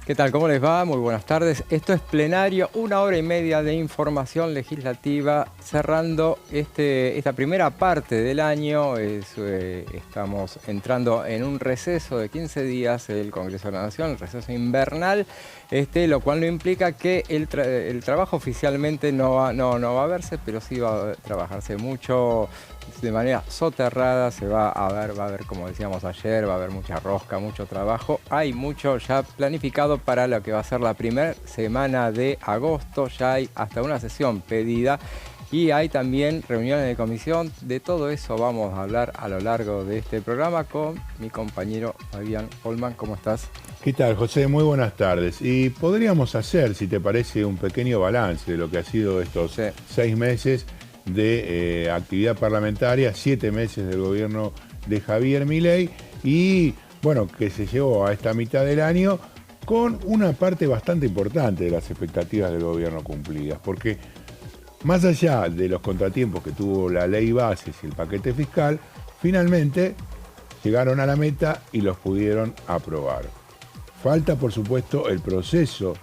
¿Qué tal? ¿Cómo les va? Muy buenas tardes. Esto es Plenario, 1 hora y media de información legislativa, cerrando esta primera parte del año. Estamos entrando en un receso de 15 días del Congreso de la Nación, el receso invernal, lo cual no implica que el trabajo oficialmente no va a verse, pero sí va a trabajarse mucho de manera soterrada. Va a haber, como decíamos ayer, va a haber mucha rosca, mucho trabajo. Hay mucho ya planificado para lo que va a ser la primera semana de agosto. Ya hay hasta una sesión pedida y hay también reuniones de comisión. De todo eso vamos a hablar a lo largo de este programa con mi compañero Fabián Holman. ¿Cómo estás? ¿Qué tal, José? Muy buenas tardes. Y podríamos hacer, si te parece, un pequeño balance de lo que ha sido estos 6 meses de actividad parlamentaria, 7 meses del gobierno de Javier Milei y, bueno, que se llevó a esta mitad del año con una parte bastante importante de las expectativas del gobierno cumplidas, porque más allá de los contratiempos que tuvo la ley bases y el paquete fiscal, finalmente llegaron a la meta y los pudieron aprobar. Falta, por supuesto, el proceso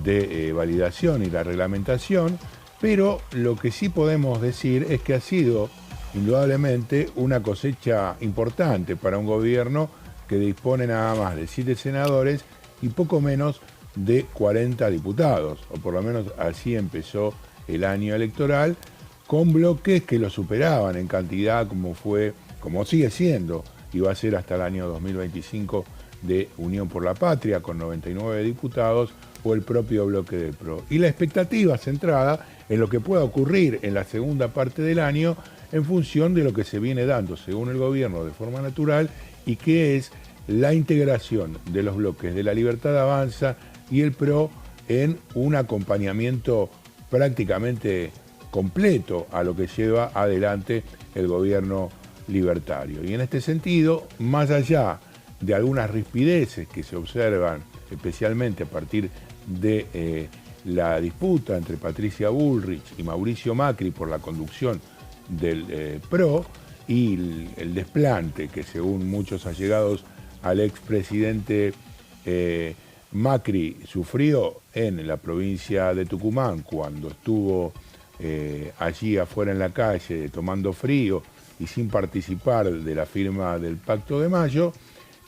de validación y la reglamentación, pero lo que sí podemos decir es que ha sido indudablemente una cosecha importante para un gobierno que dispone nada más de 7 senadores y poco menos de 40 diputados, o por lo menos así empezó el año electoral, con bloques que lo superaban en cantidad como sigue siendo, y va a ser hasta el año 2025 de Unión por la Patria, con 99 diputados, o el propio bloque del PRO. Y la expectativa centrada en lo que pueda ocurrir en la segunda parte del año en función de lo que se viene dando, según el gobierno, de forma natural, y que es la integración de los bloques de La Libertad Avanza y el PRO en un acompañamiento prácticamente completo a lo que lleva adelante el gobierno libertario. Y en este sentido, más allá de algunas rispideces que se observan, especialmente a partir de la disputa entre Patricia Bullrich y Mauricio Macri por la conducción del PRO y el desplante que, según muchos allegados al expresidente Macri, sufrió en la provincia de Tucumán cuando estuvo allí afuera en la calle tomando frío y sin participar de la firma del Pacto de Mayo,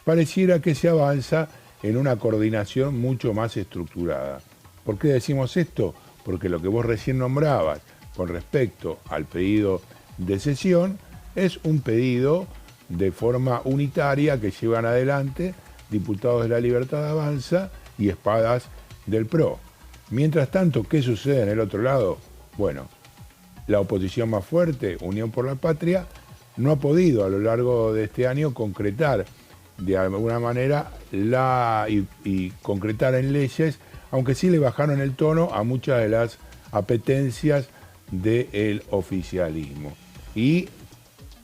pareciera que se avanza en una coordinación mucho más estructurada. ¿Por qué decimos esto? Porque lo que vos recién nombrabas con respecto al pedido de sesión es un pedido de forma unitaria que llevan adelante diputados de La Libertad Avanza y Espadas del PRO. Mientras tanto, ¿qué sucede en el otro lado? Bueno, la oposición más fuerte, Unión por la Patria, no ha podido a lo largo de este año concretar de alguna manera y concretar en leyes, aunque sí le bajaron el tono a muchas de las apetencias del oficialismo. Y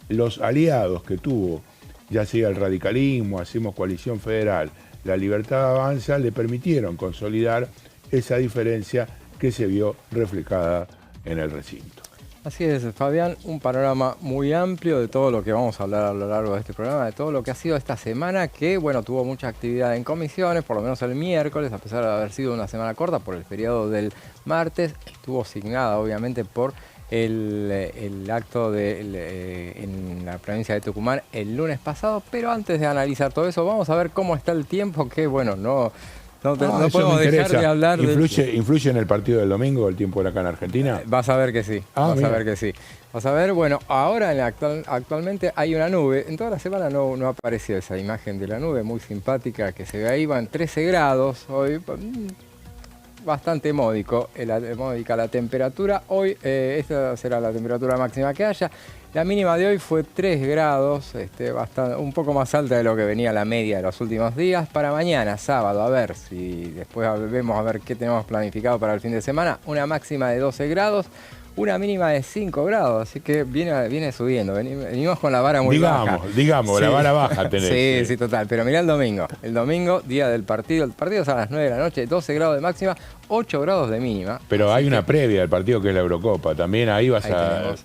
los aliados que tuvo, ya sea el radicalismo, Hacemos Coalición Federal, La Libertad Avanza, le permitieron consolidar esa diferencia que se vio reflejada en el recinto. Así es, Fabián, un panorama muy amplio de todo lo que vamos a hablar a lo largo de este programa, de todo lo que ha sido esta semana, que bueno, tuvo mucha actividad en comisiones, por lo menos el miércoles, a pesar de haber sido una semana corta por el feriado del martes, estuvo signada obviamente por el acto en la provincia de Tucumán el lunes pasado, pero antes de analizar todo eso, vamos a ver cómo está el tiempo, que bueno, no podemos dejar de hablar. ¿Influye en el partido del domingo el tiempo de acá en Argentina? Vas a ver que sí, vas a ver que sí. Vas a ver, bueno, ahora actualmente hay una nube. En toda la semana no apareció esa imagen de la nube muy simpática que se ve ahí. Van 13 grados hoy, bastante módica la temperatura. Hoy esta será la temperatura máxima que haya. La mínima de hoy fue 3 grados, un poco más alta de lo que venía la media de los últimos días. Para mañana, sábado, a ver si después vemos a ver qué tenemos planificado para el fin de semana. Una máxima de 12 grados, una mínima de 5 grados, así que viene subiendo. Venimos con la vara muy baja. Digamos, sí. La vara baja tenés. Sí, total. Pero mirá el domingo. El domingo, día del partido. El partido es a las 9 de la noche, 12 grados de máxima, 8 grados de mínima. Pero hay una previa del partido que es la Eurocopa. También ahí vas a...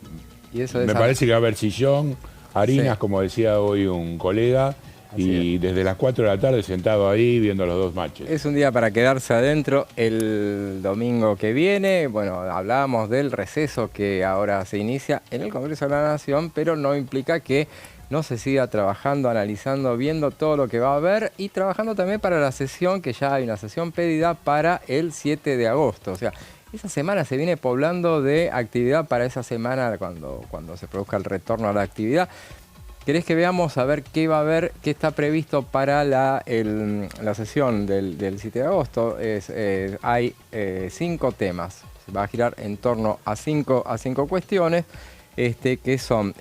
Me parece que va a haber sillón, harinas, sí, como decía hoy un colega, y desde las 4 de la tarde sentado ahí viendo los dos matches. Es un día para quedarse adentro. El domingo que viene, bueno, hablábamos del receso que ahora se inicia en el Congreso de la Nación, pero no implica que no se siga trabajando, analizando, viendo todo lo que va a haber y trabajando también para la sesión, que ya hay una sesión pedida para el 7 de agosto. O sea, esa semana se viene poblando de actividad para esa semana cuando se produzca el retorno a la actividad. ¿Querés que veamos a ver qué va a haber, qué está previsto para la sesión del 7 de agosto? Hay 5 temas. Se va a girar en torno a cinco cuestiones. Que son,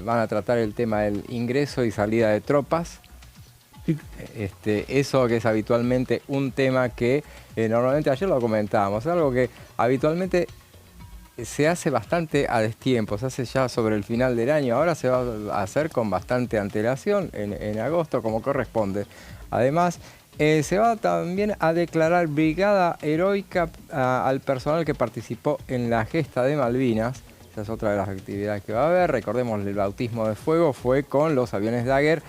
van a tratar el tema del ingreso y salida de tropas. Sí. Eso que es habitualmente un tema que normalmente ayer lo comentábamos, es algo que habitualmente se hace bastante a destiempo, se hace ya sobre el final del año, ahora se va a hacer con bastante antelación en agosto como corresponde. Además, se va también a declarar brigada heroica al personal que participó en la gesta de Malvinas. Esa es otra de las actividades que va a haber. Recordemos, el bautismo de fuego fue con los aviones Dagger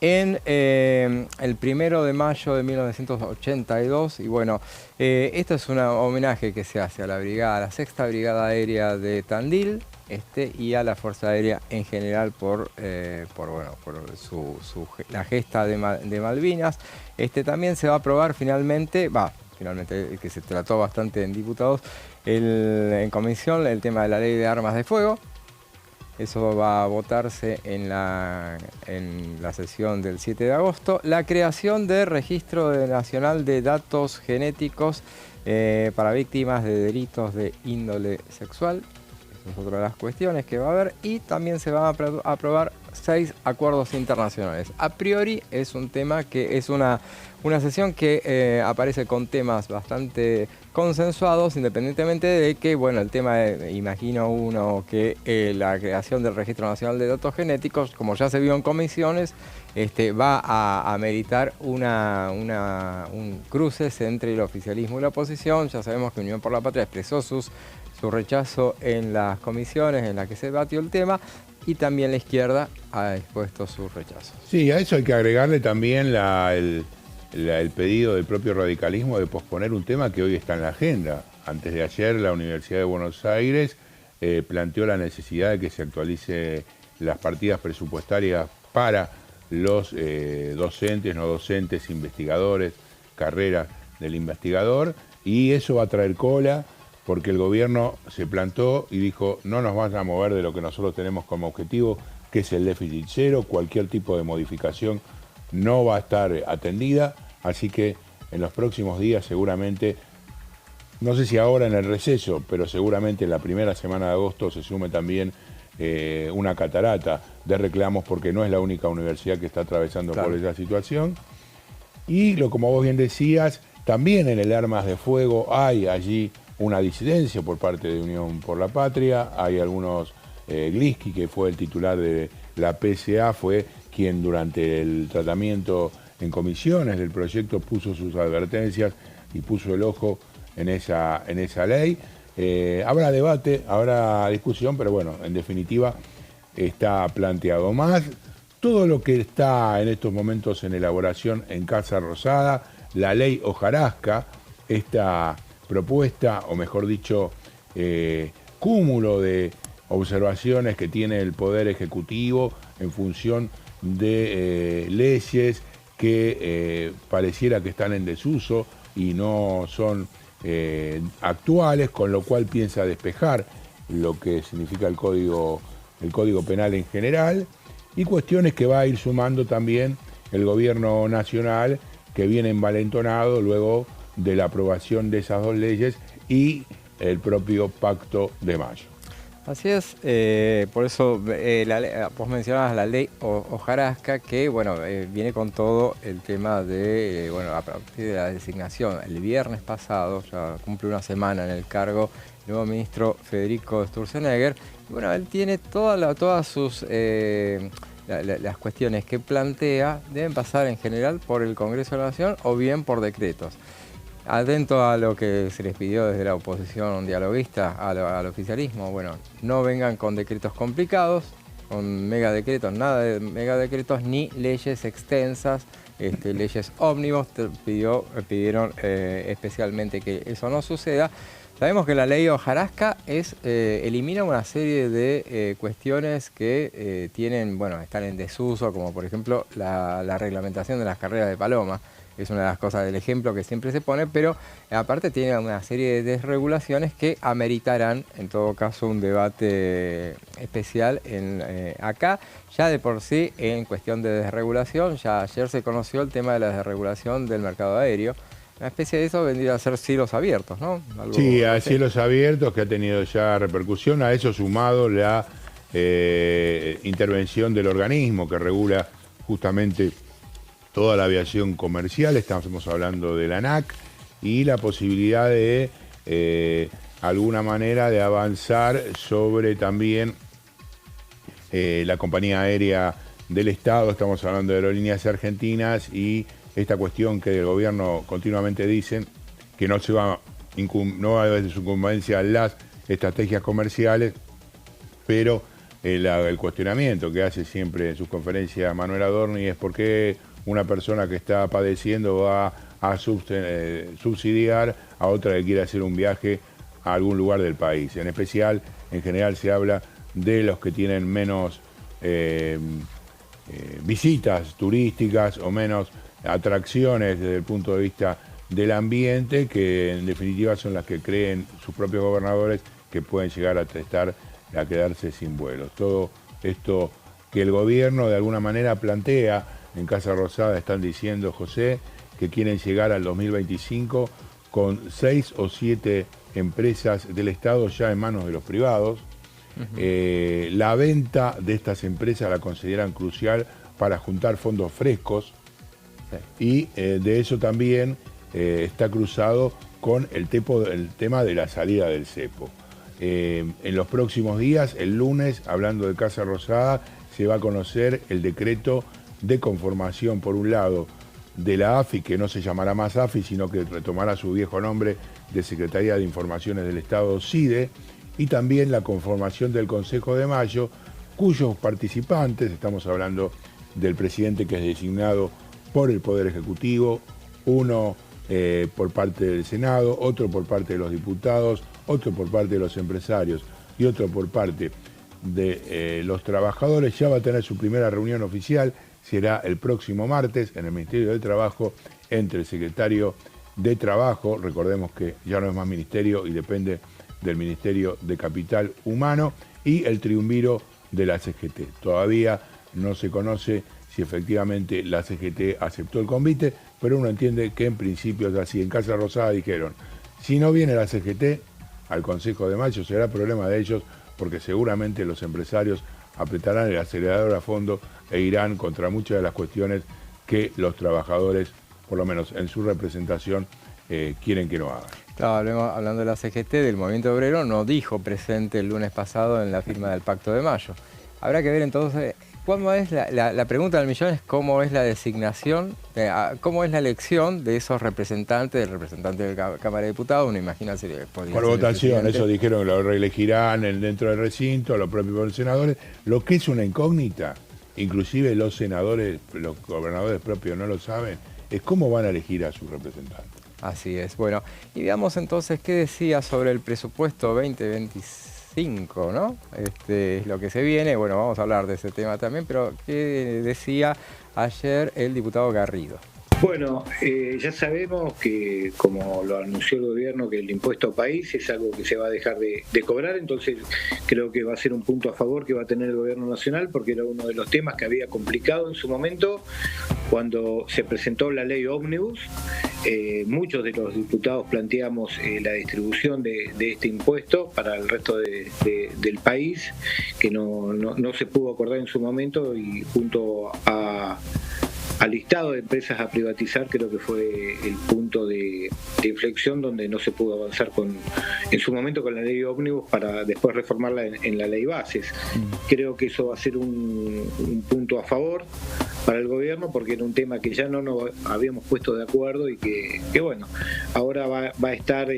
en el 1 de mayo de 1982. Y bueno, esto es un homenaje que se hace a la brigada, a la 6ª Brigada Aérea de Tandil, y a la Fuerza Aérea en general por la gesta de Malvinas. También se va a aprobar finalmente, que se trató bastante en diputados, en comisión, el tema de la ley de armas de fuego. Eso va a votarse en la sesión del 7 de agosto. La creación de registro nacional de datos genéticos para víctimas de delitos de índole sexual. Esa es otra de las cuestiones que va a haber. Y también se van a aprobar 6 acuerdos internacionales. A priori es un tema que es una sesión que aparece con temas bastante consensuados, independientemente de que, bueno, el tema, imagino uno, que la creación del Registro Nacional de Datos Genéticos, como ya se vio en comisiones, va a ameritar un cruces entre el oficialismo y la oposición. Ya sabemos que Unión por la Patria expresó su rechazo en las comisiones en las que se debatió el tema, y también la izquierda ha expuesto su rechazo. Sí, a eso hay que agregarle también el pedido del propio radicalismo de posponer un tema que hoy está en la agenda. Antes de ayer, la Universidad de Buenos Aires planteó la necesidad de que se actualice las partidas presupuestarias para los docentes, no docentes, investigadores, carrera del investigador, y eso va a traer cola porque el gobierno se plantó y dijo: no nos van a mover de lo que nosotros tenemos como objetivo, que es el déficit cero. Cualquier tipo de modificación no va a estar atendida, así que en los próximos días seguramente, no sé si ahora en el receso, pero seguramente en la primera semana de agosto se sume también una catarata de reclamos, porque no es la única universidad que está atravesando por esa situación. Y como vos bien decías, también en el armas de fuego hay allí una disidencia por parte de Unión por la Patria. Hay algunos, Gliski, que fue el titular de la PSA, fue quien durante el tratamiento en comisiones del proyecto puso sus advertencias y puso el ojo en esa ley. Habrá debate, habrá discusión, pero bueno, en definitiva está planteado. Más todo lo que está en estos momentos en elaboración en Casa Rosada, la ley hojarasca, esta propuesta, o mejor dicho, cúmulo de observaciones que tiene el Poder Ejecutivo en función de leyes que pareciera que están en desuso y no son actuales, con lo cual piensa despejar lo que significa el Código Penal en general, y cuestiones que va a ir sumando también el Gobierno Nacional, que viene envalentonado luego de la aprobación de esas dos leyes y el propio Pacto de Mayo. Así es, por eso vos mencionabas la ley hojarasca, que bueno, viene con todo el tema de, a partir de la designación. El viernes pasado, ya cumple una semana en el cargo, el nuevo ministro Federico Sturzenegger. Y bueno, él tiene todas sus las cuestiones que plantea deben pasar en general por el Congreso de la Nación o bien por decretos. Atento a lo que se les pidió desde la oposición dialoguista al oficialismo, bueno, no vengan con decretos complicados, con megadecretos, nada de megadecretos ni leyes extensas, leyes ómnibus. Pidieron especialmente que eso no suceda. Sabemos que la ley hojarasca elimina una serie de cuestiones que están en desuso, como por ejemplo la reglamentación de las carreras de paloma. Es una de las cosas del ejemplo que siempre se pone, pero aparte tiene una serie de desregulaciones que ameritarán, en todo caso, un debate especial acá. Ya de por sí, en cuestión de desregulación, ya ayer se conoció el tema de la desregulación del mercado aéreo. Una especie de eso vendría a ser cielos abiertos, ¿no? Sí, a cielos abiertos, que ha tenido ya repercusión. A eso sumado la intervención del organismo que regula justamente toda la aviación comercial. Estamos hablando de la ANAC y la posibilidad de alguna manera de avanzar sobre también la compañía aérea del Estado. Estamos hablando de Aerolíneas Argentinas y esta cuestión que del gobierno continuamente dicen que no va a haber de su incumbencia las estrategias comerciales, pero el cuestionamiento que hace siempre en sus conferencias Manuel Adorni es por qué una persona que está padeciendo va a subsidiar a otra que quiere hacer un viaje a algún lugar del país. En especial, en general se habla de los que tienen menos visitas turísticas o menos atracciones desde el punto de vista del ambiente, que en definitiva son las que creen sus propios gobernadores que pueden llegar a quedarse sin vuelos. Todo esto que el gobierno de alguna manera plantea en Casa Rosada, están diciendo, José, que quieren llegar al 2025 con 6 o 7 empresas del Estado ya en manos de los privados. La venta de estas empresas la consideran crucial para juntar fondos frescos. Y de eso también está cruzado con el tema de la salida del cepo. En los próximos días, el lunes, hablando de Casa Rosada, se va a conocer el decreto de conformación, por un lado, de la AFI, que no se llamará más AFI, sino que retomará su viejo nombre de Secretaría de Informaciones del Estado, SIDE, y también la conformación del Consejo de Mayo, cuyos participantes, estamos hablando del presidente que es designado por el Poder Ejecutivo, uno por parte del Senado, otro por parte de los diputados, otro por parte de los empresarios y otro por parte de los trabajadores. Ya va a tener su primera reunión oficial, será el próximo martes en el Ministerio de Trabajo, entre el secretario de Trabajo, recordemos que ya no es más ministerio y depende del Ministerio de Capital Humano, y el triunviro de la CGT. Todavía no se conoce si efectivamente la CGT aceptó el convite, pero uno entiende que en principio es así. En Casa Rosada dijeron, si no viene la CGT al Consejo de Mayo será problema de ellos, porque seguramente los empresarios apretarán el acelerador a fondo e irán contra muchas de las cuestiones que los trabajadores, por lo menos en su representación, quieren que no hagan. Claro, hablando de la CGT, del movimiento obrero, no dijo presente el lunes pasado en la firma del Pacto de Mayo. Habrá que ver entonces, ¿cómo es la pregunta del millón? Es cómo es la designación, cómo es la elección de esos representantes, del representante de la Cámara de Diputados. Uno imagina si por votación, eso dijeron que lo reelegirán dentro del recinto, los propios senadores. Lo que es una incógnita, inclusive los senadores, los gobernadores propios no lo saben, es cómo van a elegir a sus representantes. Así es. Bueno, y veamos entonces qué decía sobre el presupuesto 2025, ¿no? Es lo que se viene. Bueno, vamos a hablar de ese tema también, pero ¿qué decía ayer el diputado Garrido? Bueno, ya sabemos que, como lo anunció el gobierno, que el impuesto país es algo que se va a dejar de cobrar, entonces creo que va a ser un punto a favor que va a tener el gobierno nacional, porque era uno de los temas que había complicado en su momento cuando se presentó la ley ómnibus. Muchos de los diputados planteamos la distribución de este impuesto para el resto del país, que no se pudo acordar en su momento, y junto al listado de empresas a privatizar, creo que fue el punto de inflexión donde no se pudo avanzar en su momento con la ley ómnibus para después reformarla en la ley bases. Creo que eso va a ser un punto a favor para el gobierno, porque era un tema que ya no nos habíamos puesto de acuerdo y que bueno, ahora va a estar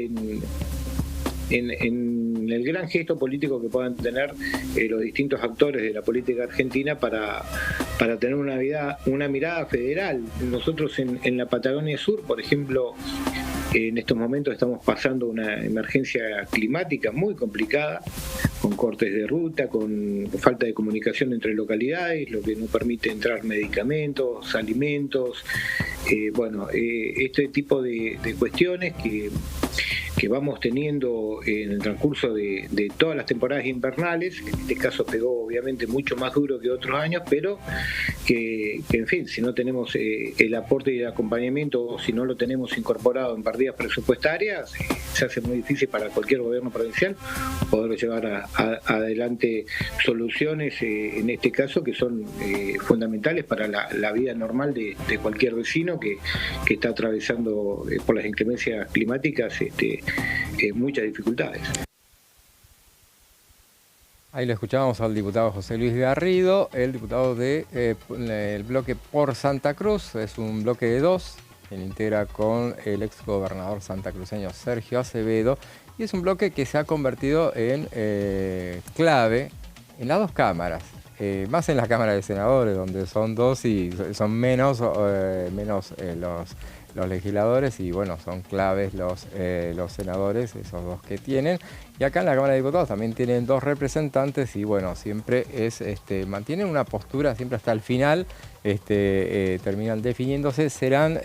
en el gran gesto político que puedan tener los distintos actores de la política argentina para tener una mirada federal. Nosotros en la Patagonia Sur, por ejemplo, en estos momentos estamos pasando una emergencia climática muy complicada, con cortes de ruta, con falta de comunicación entre localidades, lo que no permite entrar medicamentos, alimentos, este tipo de cuestiones que vamos teniendo en el transcurso de todas las temporadas invernales. En este caso pegó obviamente mucho más duro que otros años, pero que en fin, si no tenemos el aporte y el acompañamiento, o si no lo tenemos incorporado en partidas presupuestarias, se hace muy difícil para cualquier gobierno provincial poder llevar adelante soluciones, en este caso, que son fundamentales para la vida normal de cualquier vecino que está atravesando por las inclemencias climáticas muchas dificultades. Ahí lo escuchábamos al diputado José Luis Garrido, el diputado del bloque Por Santa Cruz. Es un bloque de dos, que lo integra con el exgobernador santacruceño Sergio Acevedo, y es un bloque que se ha convertido en clave en las dos cámaras, más en la Cámara de Senadores, donde son dos y son menos los legisladores, y bueno, son claves los senadores, esos dos que tienen. Y acá en la Cámara de Diputados también tienen dos representantes, y bueno, siempre mantienen una postura siempre hasta el final, terminan definiéndose. Serán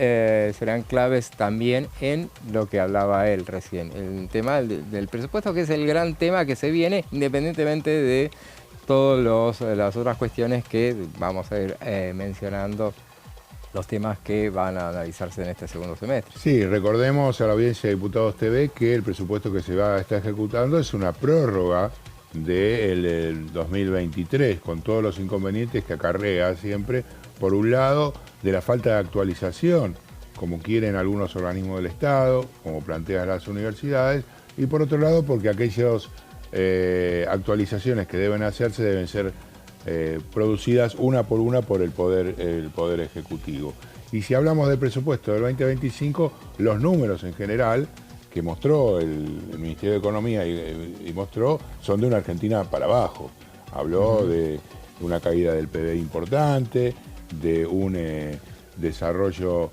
claves también en lo que hablaba él recién, el tema del presupuesto, que es el gran tema que se viene, independientemente de todas las otras cuestiones que vamos a ir mencionando, los temas que van a analizarse en este segundo semestre. Sí, recordemos a la audiencia de Diputados TV que el presupuesto que se está ejecutando es una prórroga del 2023, con todos los inconvenientes que acarrea siempre, por un lado, de la falta de actualización, como quieren algunos organismos del Estado, como plantean las universidades, y por otro lado, porque aquellas actualizaciones que deben hacerse deben ser producidas una por el poder Ejecutivo. Y si hablamos del presupuesto del 2025, los números en general que mostró el Ministerio de Economía y mostró son de una Argentina para abajo. Habló de una caída del PBI importante, de un desarrollo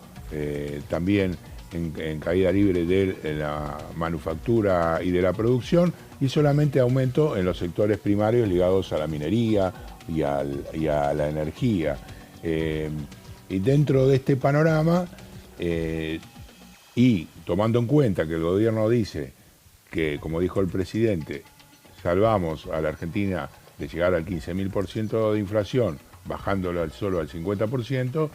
también en caída libre de la manufactura y de la producción, y solamente aumento en los sectores primarios ligados a la minería y a la energía. Y dentro de este panorama, y tomando en cuenta que el gobierno dice que, como dijo el presidente, salvamos a la Argentina de llegar al 15.000% de inflación, bajándolo solo al 50%,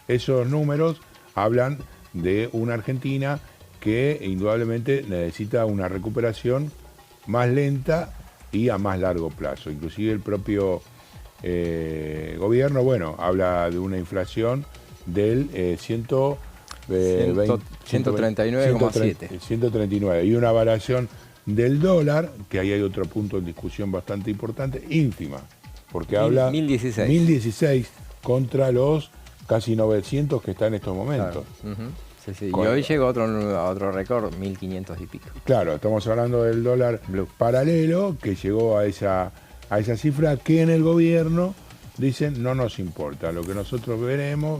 esos números hablan de una Argentina que indudablemente necesita una recuperación más lenta y a más largo plazo. Inclusive el propio gobierno, habla de una inflación del 139,7. 139. Y una variación del dólar, que ahí hay otro punto en discusión bastante importante, ínfima, porque habla 1016 contra los casi 900 que está en estos momentos. Claro. Sí. Y hoy llegó a otro récord, 1.500 y pico. Claro, estamos hablando del dólar paralelo, que llegó a esa cifra que en el gobierno dicen no nos importa. Lo que nosotros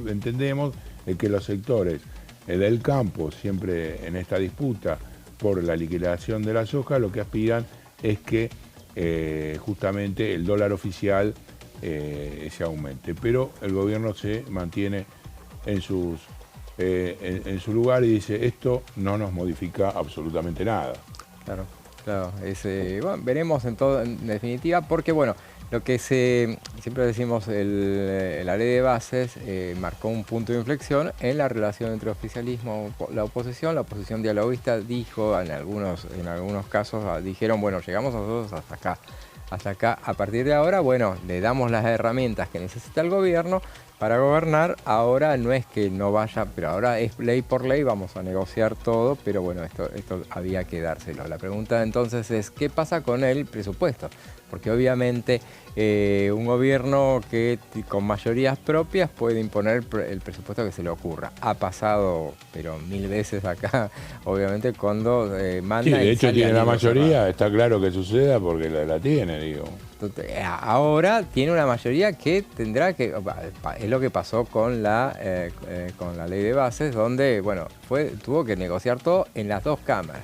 entendemos es que los sectores del campo, siempre en esta disputa por la liquidación de la soja, lo que aspiran es que justamente el dólar oficial se aumente. Pero el gobierno se mantiene en su lugar y dice esto no nos modifica absolutamente nada. Claro. Veremos en definitiva, porque lo que siempre decimos, la ley de bases marcó un punto de inflexión en la relación entre oficialismo y la oposición dialoguista dijo, en algunos casos dijeron, llegamos nosotros hasta acá. A partir de ahora, le damos las herramientas que necesita el gobierno, para gobernar. Ahora no es que no vaya, pero ahora es ley por ley, vamos a negociar todo, pero bueno, esto había que dárselo. La pregunta entonces es, ¿qué pasa con el presupuesto? Porque obviamente un gobierno que con mayorías propias puede imponer el presupuesto que se le ocurra. Ha pasado, pero 1000 veces acá, obviamente, cuando manda... Sí, de hecho tiene la mayoría, está claro que suceda porque la tiene, digo. Ahora tiene una mayoría que tendrá que... Es lo que pasó con la ley de bases, donde, bueno, tuvo que negociar todo en las dos cámaras.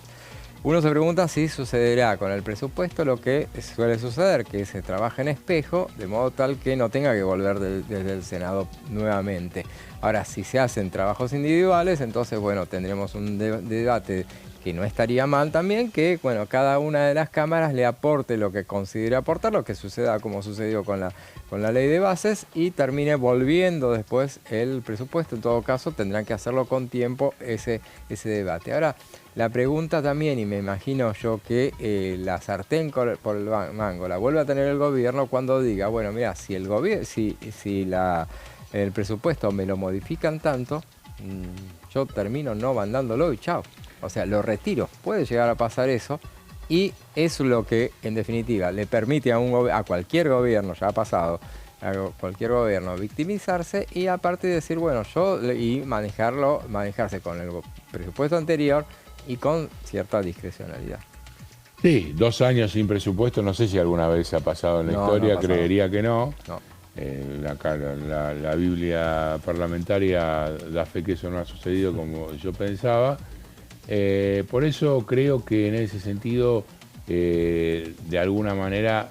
Uno se pregunta si sucederá con el presupuesto lo que suele suceder, que se trabaja en espejo, de modo tal que no tenga que volver desde el Senado nuevamente. Ahora, si se hacen trabajos individuales, entonces, bueno, tendremos un debate que no estaría mal también, que, bueno, cada una de las cámaras le aporte lo que considere aportar, lo que suceda como sucedió con la ley de bases, y termine volviendo después el presupuesto. En todo caso, tendrán que hacerlo con tiempo ese debate. Ahora, la pregunta también, y me imagino yo que la sartén por el mango la vuelve a tener el gobierno cuando diga, bueno, mira, si el presupuesto me lo modifican tanto, yo termino no mandándolo y chao. O sea, lo retiro. Puede llegar a pasar eso, y es lo que, en definitiva, le permite a cualquier gobierno, ya ha pasado, a cualquier gobierno victimizarse y aparte decir, bueno, y manejarse con el presupuesto anterior y con cierta discrecionalidad. Sí, 2 años sin presupuesto, no sé si alguna vez ha pasado en la historia, creería que no. La Biblia parlamentaria da fe que eso no ha sucedido como yo pensaba. Por eso creo que en ese sentido, de alguna manera,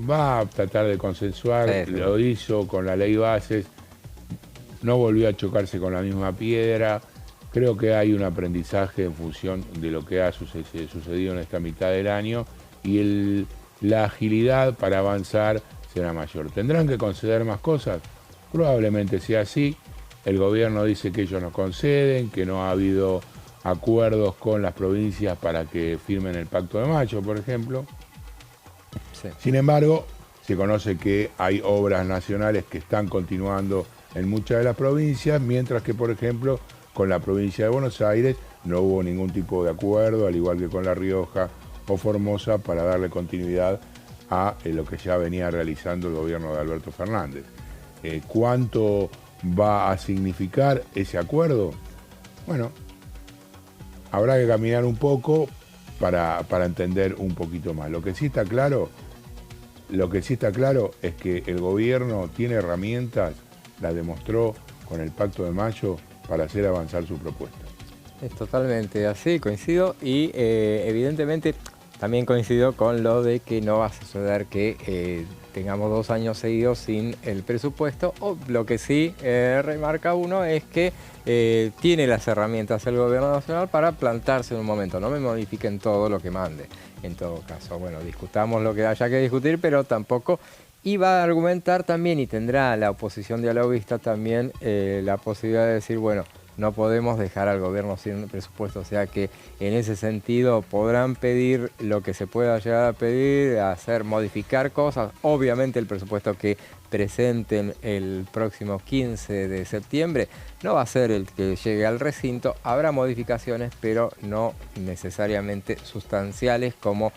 va a tratar de consensuar, sí. Lo hizo con la ley bases, no volvió a chocarse con la misma piedra. Creo que hay un aprendizaje en función de lo que ha sucedido en esta mitad del año, y la agilidad para avanzar será mayor. ¿Tendrán que conceder más cosas? Probablemente sea así. El gobierno dice que ellos no conceden, que no ha habido acuerdos con las provincias para que firmen el Pacto de Mayo, por ejemplo. Sí. Sin embargo, se conoce que hay obras nacionales que están continuando en muchas de las provincias, mientras que, por ejemplo, con la provincia de Buenos Aires no hubo ningún tipo de acuerdo, al igual que con La Rioja o Formosa, para darle continuidad a lo que ya venía realizando el gobierno de Alberto Fernández. ¿Cuánto va a significar ese acuerdo? Bueno, habrá que caminar un poco para entender un poquito más. Lo que sí está claro es que el gobierno tiene herramientas, las demostró con el Pacto de Mayo, para hacer avanzar su propuesta. Es totalmente así, coincido, y evidentemente también coincido con lo de que no va a suceder que tengamos 2 años seguidos sin el presupuesto. O lo que sí remarca uno es que tiene las herramientas el gobierno nacional para plantarse en un momento. No me modifiquen todo lo que mande. En todo caso, bueno, discutamos lo que haya que discutir, pero tampoco... Y va a argumentar también, y tendrá la oposición dialoguista también la posibilidad de decir, bueno, no podemos dejar al gobierno sin presupuesto, o sea que en ese sentido podrán pedir lo que se pueda llegar a pedir, modificar cosas. Obviamente el presupuesto que presenten el próximo 15 de septiembre no va a ser el que llegue al recinto, habrá modificaciones, pero no necesariamente sustanciales como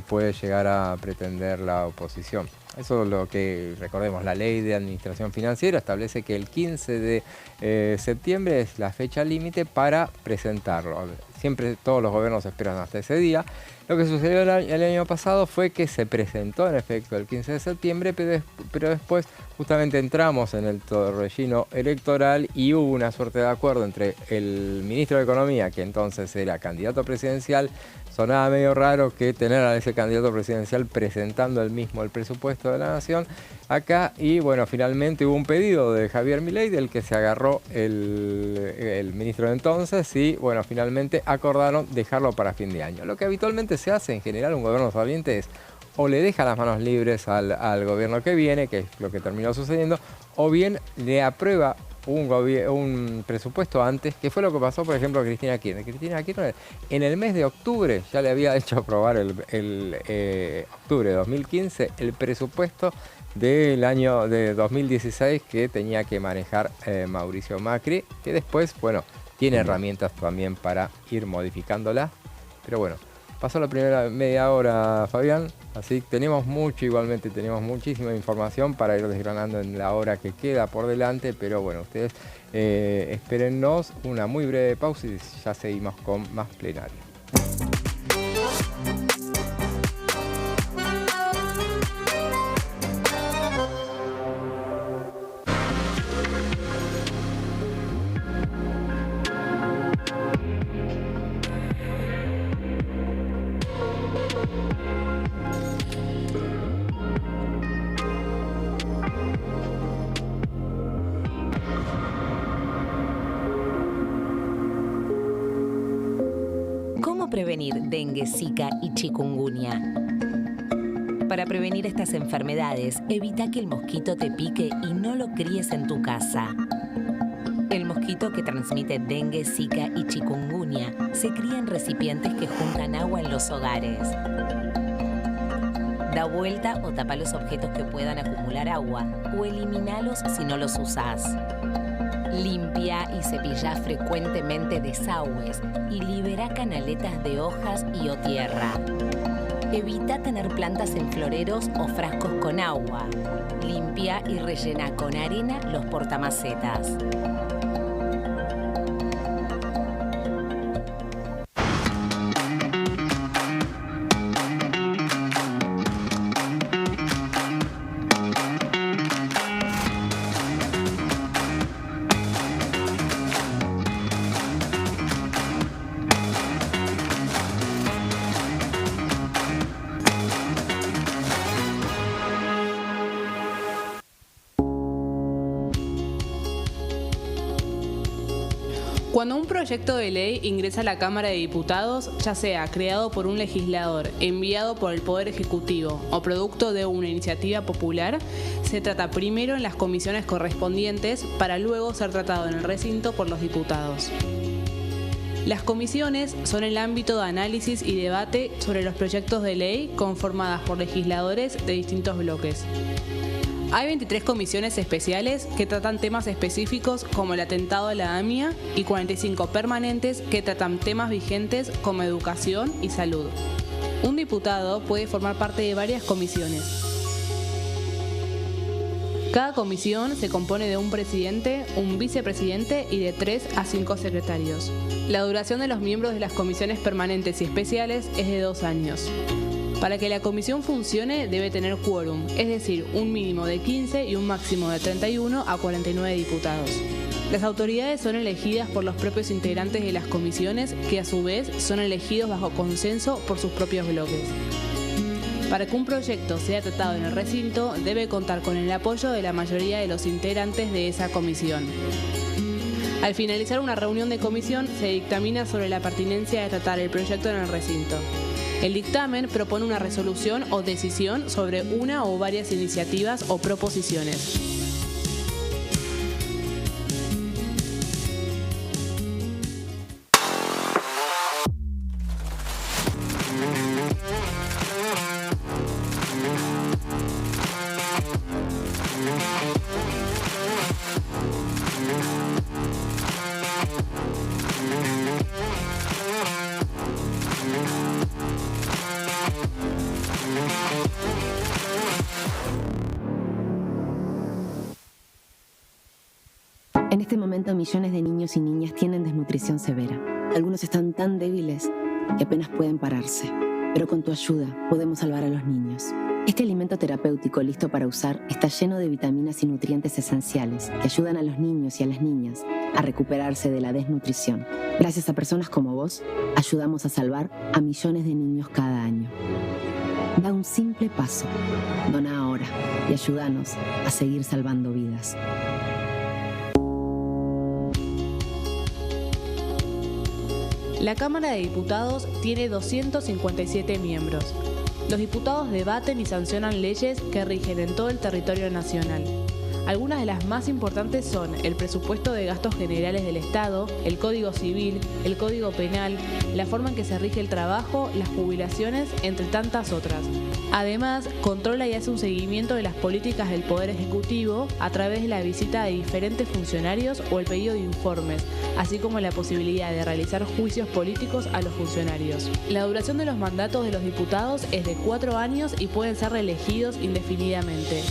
puede llegar a pretender la oposición. Eso es lo que, recordemos, la ley de administración financiera establece que el 15 de septiembre es la fecha límite para presentarlo. Siempre todos los gobiernos esperan hasta ese día. Lo que sucedió el año pasado fue que se presentó en efecto el 15 de septiembre, pero después justamente entramos en el torbellino electoral y hubo una suerte de acuerdo entre el ministro de Economía, que entonces era candidato presidencial. Sonaba medio raro que tener a ese candidato presidencial presentando el presupuesto de la Nación acá, y bueno, finalmente hubo un pedido de Javier Milei, del que se agarró el ministro de entonces, y bueno, finalmente acordaron dejarlo para fin de año. Lo que habitualmente se hace en general un gobierno saliente es o le deja las manos libres al gobierno que viene, que es lo que terminó sucediendo, o bien le aprueba un presupuesto antes, que fue lo que pasó, por ejemplo, a Cristina Kirchner. Cristina Kirchner en el mes de octubre ya le había hecho aprobar octubre de 2015 el presupuesto del año de 2016 que tenía que manejar Mauricio Macri, que después, bueno, tiene herramientas también para ir modificándola. Pero bueno, pasó la primera media hora, Fabián, así tenemos igualmente tenemos muchísima información para ir desgranando en la hora que queda por delante, pero bueno, ustedes espérennos una muy breve pausa y ya seguimos con más plenario. Prevenir dengue, zika y chikungunya. Para prevenir estas enfermedades, evita que el mosquito te pique y no lo críes en tu casa. El mosquito que transmite dengue, zika y chikungunya se cría en recipientes que juntan agua en los hogares. Da vuelta o tapa los objetos que puedan acumular agua o eliminalos si no los usás. Limpia y cepilla frecuentemente desagües y libera canaletas de hojas y o tierra. Evita tener plantas en floreros o frascos con agua. Limpia y rellena con arena los portamacetas. Cuando un proyecto de ley ingresa a la Cámara de Diputados, ya sea creado por un legislador, enviado por el Poder Ejecutivo o producto de una iniciativa popular, se trata primero en las comisiones correspondientes para luego ser tratado en el recinto por los diputados. Las comisiones son el ámbito de análisis y debate sobre los proyectos de ley conformadas por legisladores de distintos bloques. Hay 23 comisiones especiales que tratan temas específicos como el atentado a la AMIA y 45 permanentes que tratan temas vigentes como educación y salud. Un diputado puede formar parte de varias comisiones. Cada comisión se compone de un presidente, un vicepresidente y de 3 a 5 secretarios. La duración de los miembros de las comisiones permanentes y especiales es de 2 años. Para que la comisión funcione debe tener quórum, es decir, un mínimo de 15 y un máximo de 31 a 49 diputados. Las autoridades son elegidas por los propios integrantes de las comisiones, que a su vez son elegidos bajo consenso por sus propios bloques. Para que un proyecto sea tratado en el recinto, debe contar con el apoyo de la mayoría de los integrantes de esa comisión. Al finalizar una reunión de comisión, se dictamina sobre la pertinencia de tratar el proyecto en el recinto. El dictamen propone una resolución o decisión sobre una o varias iniciativas o proposiciones. En este momento, millones de niños y niñas tienen desnutrición severa. Algunos están tan débiles que apenas pueden pararse. Pero con tu ayuda podemos salvar a los niños. Este alimento terapéutico listo para usar está lleno de vitaminas y nutrientes esenciales que ayudan a los niños y a las niñas a recuperarse de la desnutrición. Gracias a personas como vos, ayudamos a salvar a millones de niños cada año. Da un simple paso. Dona ahora y ayúdanos a seguir salvando vidas. La Cámara de Diputados tiene 257 miembros. Los diputados debaten y sancionan leyes que rigen en todo el territorio nacional. Algunas de las más importantes son el presupuesto de gastos generales del Estado, el Código Civil, el Código Penal, la forma en que se rige el trabajo, las jubilaciones, entre tantas otras. Además, controla y hace un seguimiento de las políticas del Poder Ejecutivo a través de la visita de diferentes funcionarios o el pedido de informes, así como la posibilidad de realizar juicios políticos a los funcionarios. La duración de los mandatos de los diputados es de 4 años y pueden ser reelegidos indefinidamente.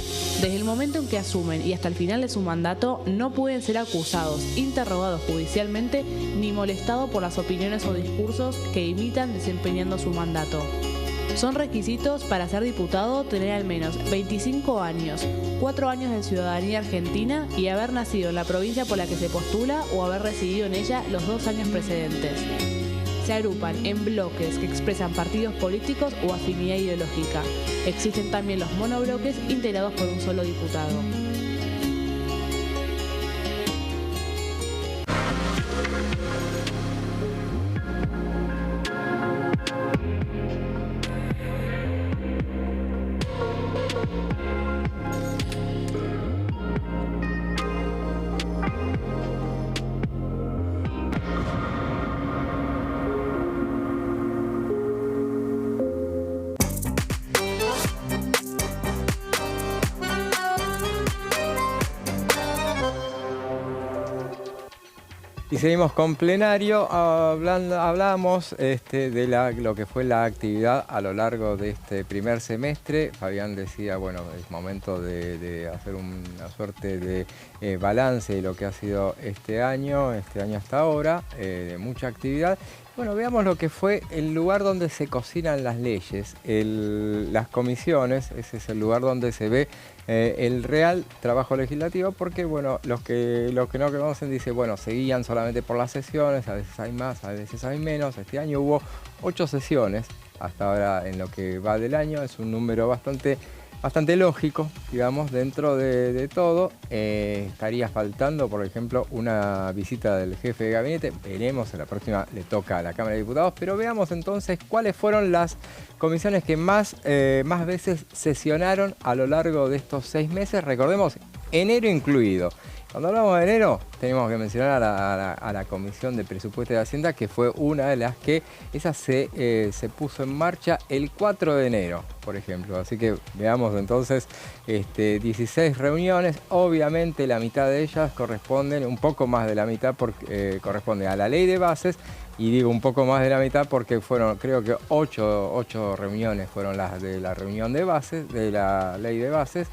Desde el momento en que asumen y hasta el final de su mandato, no pueden ser acusados, interrogados judicialmente ni molestados por las opiniones o discursos que imitan desempeñando su mandato. Son requisitos para ser diputado tener al menos 25 años, 4 años de ciudadanía argentina y haber nacido en la provincia por la que se postula o haber residido en ella los 2 años precedentes. Se agrupan en bloques que expresan partidos políticos o afinidad ideológica. Existen también los monobloques integrados por un solo diputado. Y seguimos con plenario, hablábamos de lo que fue la actividad a lo largo de este primer semestre. Fabián decía, bueno, es momento de hacer una suerte de balance de lo que ha sido este año hasta ahora, de mucha actividad. Bueno, veamos lo que fue el lugar donde se cocinan las leyes, las comisiones. Ese es el lugar donde se ve el real trabajo legislativo, porque bueno, los que no conocen dicen, bueno, se guían solamente por las sesiones, a veces hay más, a veces hay menos. Este año hubo 8 sesiones hasta ahora en lo que va del año, es un número bastante lógico, digamos, dentro de todo. Estaría faltando, por ejemplo, una visita del jefe de gabinete. Veremos, en la próxima le toca a la Cámara de Diputados, pero veamos entonces cuáles fueron las comisiones que más veces sesionaron a lo largo de estos 6 meses. Recordemos, enero incluido. Cuando hablamos de enero, tenemos que mencionar a la Comisión de Presupuesto y Hacienda, que fue una de las que se puso en marcha el 4 de enero, por ejemplo. Así que veamos entonces 16 reuniones. Obviamente la mitad de ellas corresponden, un poco más de la mitad corresponde a la ley de bases. Y digo un poco más de la mitad porque fueron, creo que 8 reuniones fueron las de la reunión de bases, de la ley de bases.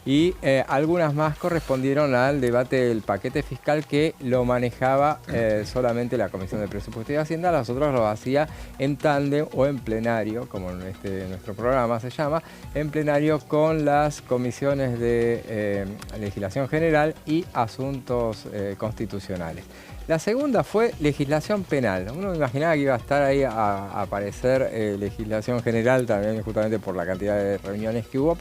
Y algunas más correspondieron al debate del paquete fiscal, que lo manejaba solamente la Comisión de Presupuesto y Hacienda. Las otras lo hacía en tándem o en plenario, como en nuestro programa se llama, en plenario con las comisiones de legislación general y asuntos constitucionales. La segunda fue legislación penal. Uno imaginaba que iba a estar ahí a aparecer legislación general también, justamente por la cantidad de reuniones que hubo,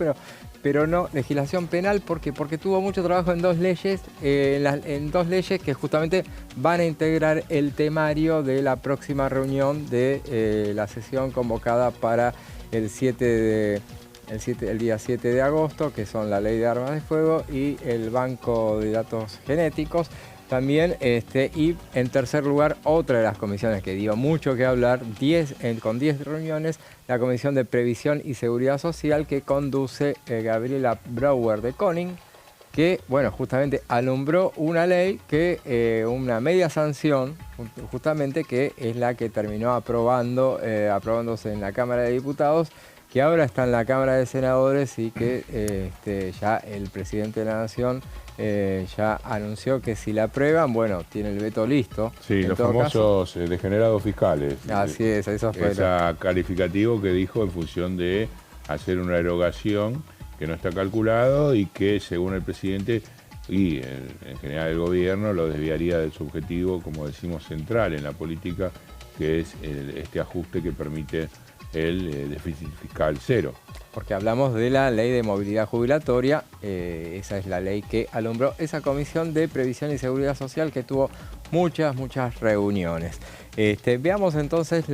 pero no, legislación penal, porque tuvo mucho trabajo en 2 leyes, en 2 leyes que justamente van a integrar el temario de la próxima reunión de la sesión convocada para el día 7 de agosto, que son la ley de armas de fuego y el banco de datos genéticos. También, y en tercer lugar, otra de las comisiones que dio mucho que hablar, con 10 reuniones, la Comisión de Previsión y Seguridad Social, que conduce Gabriela Brouwer de Koning, que, bueno, justamente alumbró una ley, una media sanción, justamente, que es la que terminó aprobándose en la Cámara de Diputados, que ahora está en la Cámara de Senadores y que ya el presidente de la Nación ya anunció que si la aprueban, bueno, tiene el veto listo. Sí, los famosos degenerados fiscales. Así es, eso fue. Ese calificativo que dijo en función de hacer una erogación que no está calculado y que, según el presidente y en general el gobierno, lo desviaría de su objetivo, como decimos, central en la política, que es este ajuste que permite el déficit fiscal cero. Porque hablamos de la ley de movilidad jubilatoria, esa es la ley que alumbró esa Comisión de Previsión y Seguridad Social, que tuvo muchas reuniones. Veamos entonces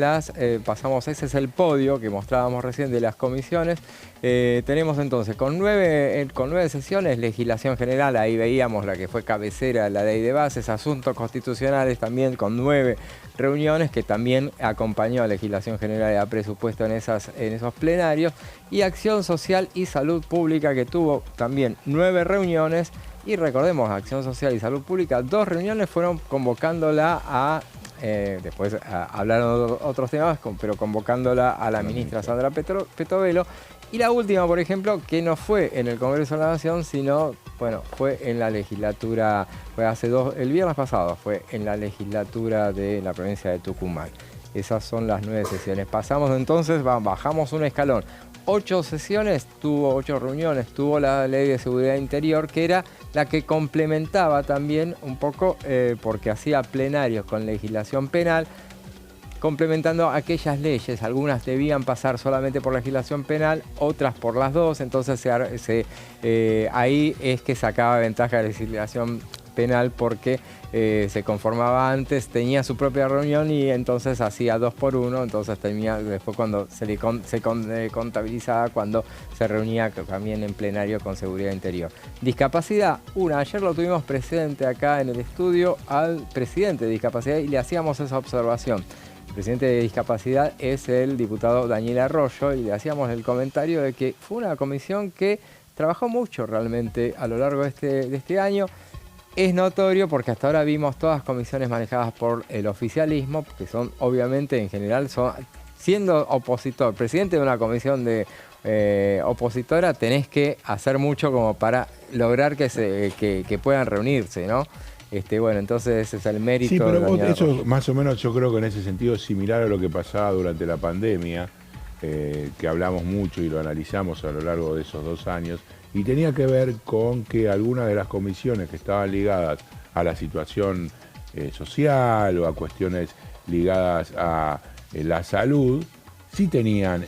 pasamos, ese es el podio que mostrábamos recién de las comisiones. Tenemos entonces con 9 sesiones, legislación general, ahí veíamos la que fue cabecera, la ley de bases, asuntos constitucionales también con 9 reuniones, que también acompañó a legislación general y a presupuesto en esos plenarios, y acción social y salud pública, que tuvo también 9 reuniones, y recordemos, acción social y salud pública, 2 reuniones fueron convocándola a... después hablaron otros temas, pero convocándola a la ministra Sandra Petovelo. Y la última, por ejemplo, que no fue en el Congreso de la Nación, sino, bueno, fue en la legislatura, el viernes pasado, fue en la legislatura de la provincia de Tucumán. Esas son las 9 sesiones. Pasamos entonces, bajamos un escalón. 8 reuniones tuvo la Ley de Seguridad Interior, que era la que complementaba también un poco, porque hacía plenarios con legislación penal, complementando aquellas leyes. Algunas debían pasar solamente por legislación penal, otras por las dos, entonces ahí es que sacaba ventaja la legislación penal, porque se conformaba antes, tenía su propia reunión y entonces hacía 2 por 1, entonces después cuando se contabilizaba cuando se reunía también en plenario con seguridad interior. Discapacidad, ayer lo tuvimos presente acá en el estudio al presidente de discapacidad y le hacíamos esa observación. El presidente de discapacidad es el diputado Daniel Arroyo, y le hacíamos el comentario de que fue una comisión que trabajó mucho realmente a lo largo de este año. Es notorio porque hasta ahora vimos todas comisiones manejadas por el oficialismo, que son, obviamente, en general, siendo opositor, presidente de una comisión opositora, tenés que hacer mucho como para lograr que puedan reunirse, ¿no? Bueno, entonces ese es el mérito. Sí, pero eso más o menos yo creo que en ese sentido es similar a lo que pasaba durante la pandemia, que hablamos mucho y lo analizamos a lo largo de esos 2 años, y tenía que ver con que algunas de las comisiones que estaban ligadas a la situación social o a cuestiones ligadas a la salud, sí tenían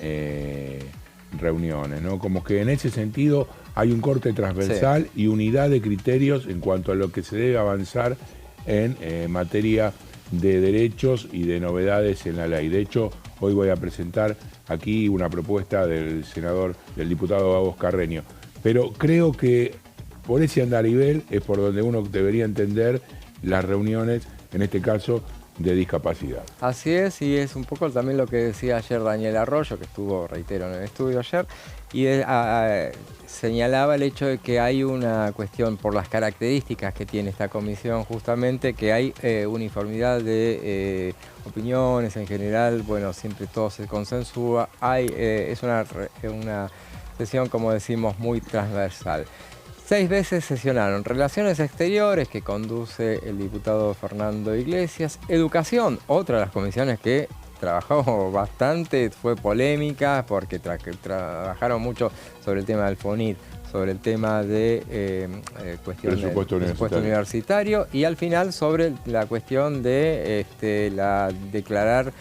reuniones, ¿no? Como que en ese sentido hay un corte transversal, sí, y unidad de criterios en cuanto a lo que se debe avanzar en materia de derechos y de novedades en la ley. De hecho, hoy voy a presentar aquí una propuesta del diputado Gabos Carreño. Pero creo que por ese andarivel es por donde uno debería entender las reuniones, en este caso, de discapacidad. Así es, y es un poco también lo que decía ayer Daniel Arroyo, que estuvo, reitero, en el estudio ayer, y señalaba el hecho de que hay una cuestión por las características que tiene esta comisión, justamente, que hay uniformidad de opiniones en general, bueno, siempre todo se consensúa, es una sesión, como decimos, muy transversal. 6 veces sesionaron. Relaciones Exteriores, que conduce el diputado Fernando Iglesias. Educación, otra de las comisiones que trabajó bastante, fue polémica porque trabajaron mucho sobre el tema del FONIT, sobre el tema de cuestión del presupuesto universitario, y al final sobre la cuestión de declarar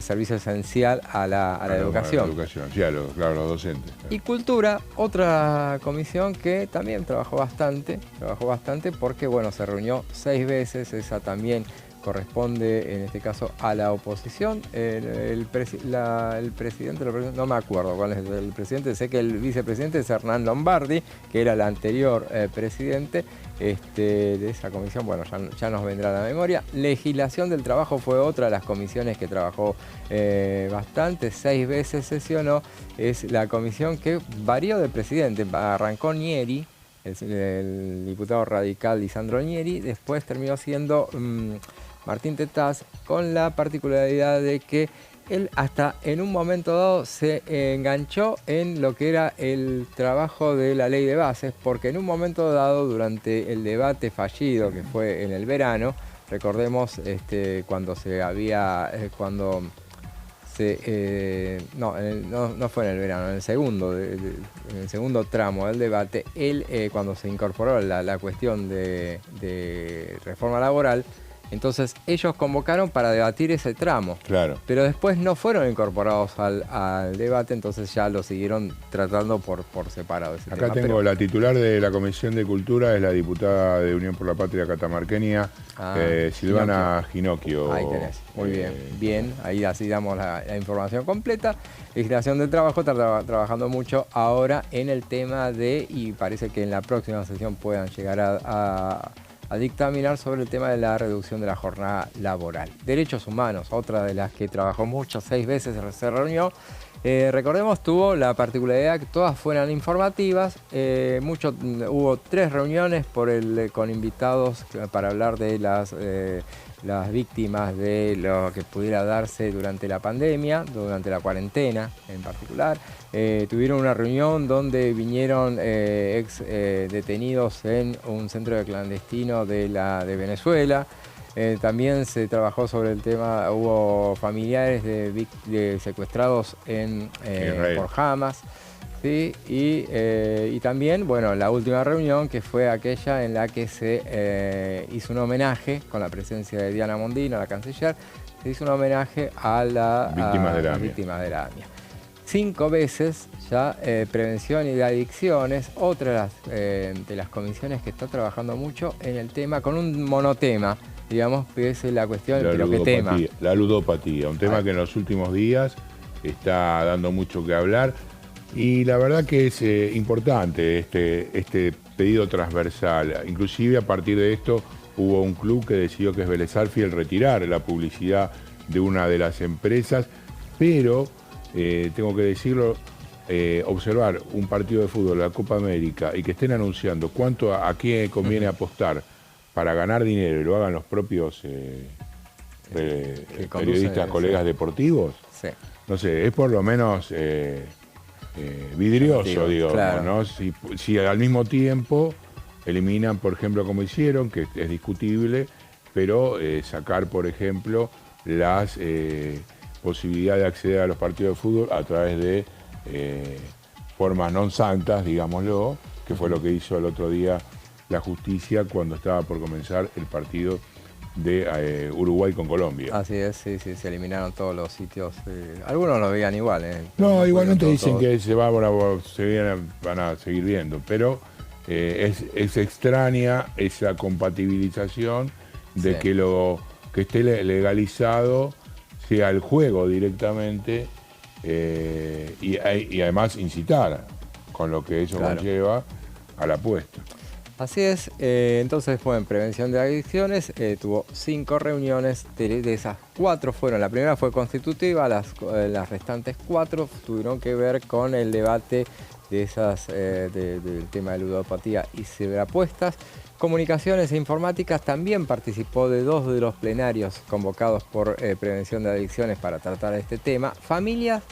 servicio esencial a la educación. A la educación, sí, claro, los docentes. Claro. Y Cultura, otra comisión que también trabajó bastante porque, bueno, se reunió 6 veces, esa también corresponde en este caso a la oposición. El presidente, no me acuerdo cuál es el presidente, sé que el vicepresidente es Hernán Lombardi, que era el anterior presidente de esa comisión. Bueno, ya nos vendrá a la memoria. Legislación del Trabajo fue otra de las comisiones que trabajó bastante, 6 veces sesionó. Es la comisión que varió de presidente, arrancó Nieri, el diputado radical Lisandro Nieri, después terminó siendo Martín Tetaz, con la particularidad de que él hasta en un momento dado se enganchó en lo que era el trabajo de la ley de bases, porque en un momento dado, durante el debate fallido que fue en el verano, recordemos cuando se había, no fue en el verano, en el segundo tramo del debate, él cuando se incorporó la cuestión de reforma laboral, Entonces ellos convocaron para debatir ese tramo, Claro. pero después no fueron incorporados al debate, entonces ya lo siguieron tratando por separado ese Acá tema. tengo la titular de la Comisión de Cultura, es la diputada de Unión por la Patria catamarqueña, Silvana Ginocchio. Ahí tenés, muy bien, bien, ahí así damos la información completa. Legislación del Trabajo está trabajando mucho ahora en el tema de, y parece que en la próxima sesión puedan llegar a dictaminar sobre el tema de la reducción de la jornada laboral. Derechos humanos, otra de las que trabajó mucho, 6 veces se reunió. Recordemos, tuvo la particularidad que todas fueran informativas. Hubo 3 reuniones con invitados para hablar de las víctimas de lo que pudiera darse durante la pandemia, durante la cuarentena en particular. Tuvieron una reunión donde vinieron ex detenidos en un centro de clandestino de Venezuela. También se trabajó sobre el tema, hubo familiares de secuestrados por Hamas. Sí, y también, bueno, la última reunión, que fue aquella en la que se hizo un homenaje, con la presencia de Diana Mondino, la canciller, se hizo un homenaje a las víctimas de la AMIA. 5 veces ya prevención y de adicciones, otra de las comisiones que está trabajando mucho en el tema, con un monotema, digamos, que es la cuestión de lo que tema. La ludopatía, un tema que en los últimos días está dando mucho que hablar. Y la verdad que es importante este pedido transversal. Inclusive a partir de esto hubo un club que decidió, que es Vélez Sarsfield, retirar la publicidad de una de las empresas, pero tengo que decirlo, observar un partido de fútbol, la Copa América, y que estén anunciando a qué conviene apostar para ganar dinero y lo hagan los propios periodistas, colegas deportivos, sí. No sé, es por lo menos vidrioso, digamos, claro. ¿no? Si al mismo tiempo eliminan, por ejemplo, como hicieron, que es discutible, pero sacar, por ejemplo, las posibilidades de acceder a los partidos de fútbol a través de formas non santas, digámoslo, que fue lo que hizo el otro día la justicia cuando estaba por comenzar el partido de Uruguay con Colombia. Así es, sí, se eliminaron todos los sitios. Algunos lo veían igual. No, igualmente dicen que van a seguir viendo, pero es extraña esa compatibilización de que lo que esté legalizado sea el juego directamente y además incitar, con lo que eso conlleva a la apuesta. Así es, entonces fue en prevención de adicciones, tuvo 5 reuniones, de esas 4 fueron, la primera fue constitutiva, las restantes 4 tuvieron que ver con el debate de del tema de ludopatía y ciberapuestas. Comunicaciones e informáticas también participó de 2 de los plenarios convocados por prevención de adicciones para tratar este tema. Familias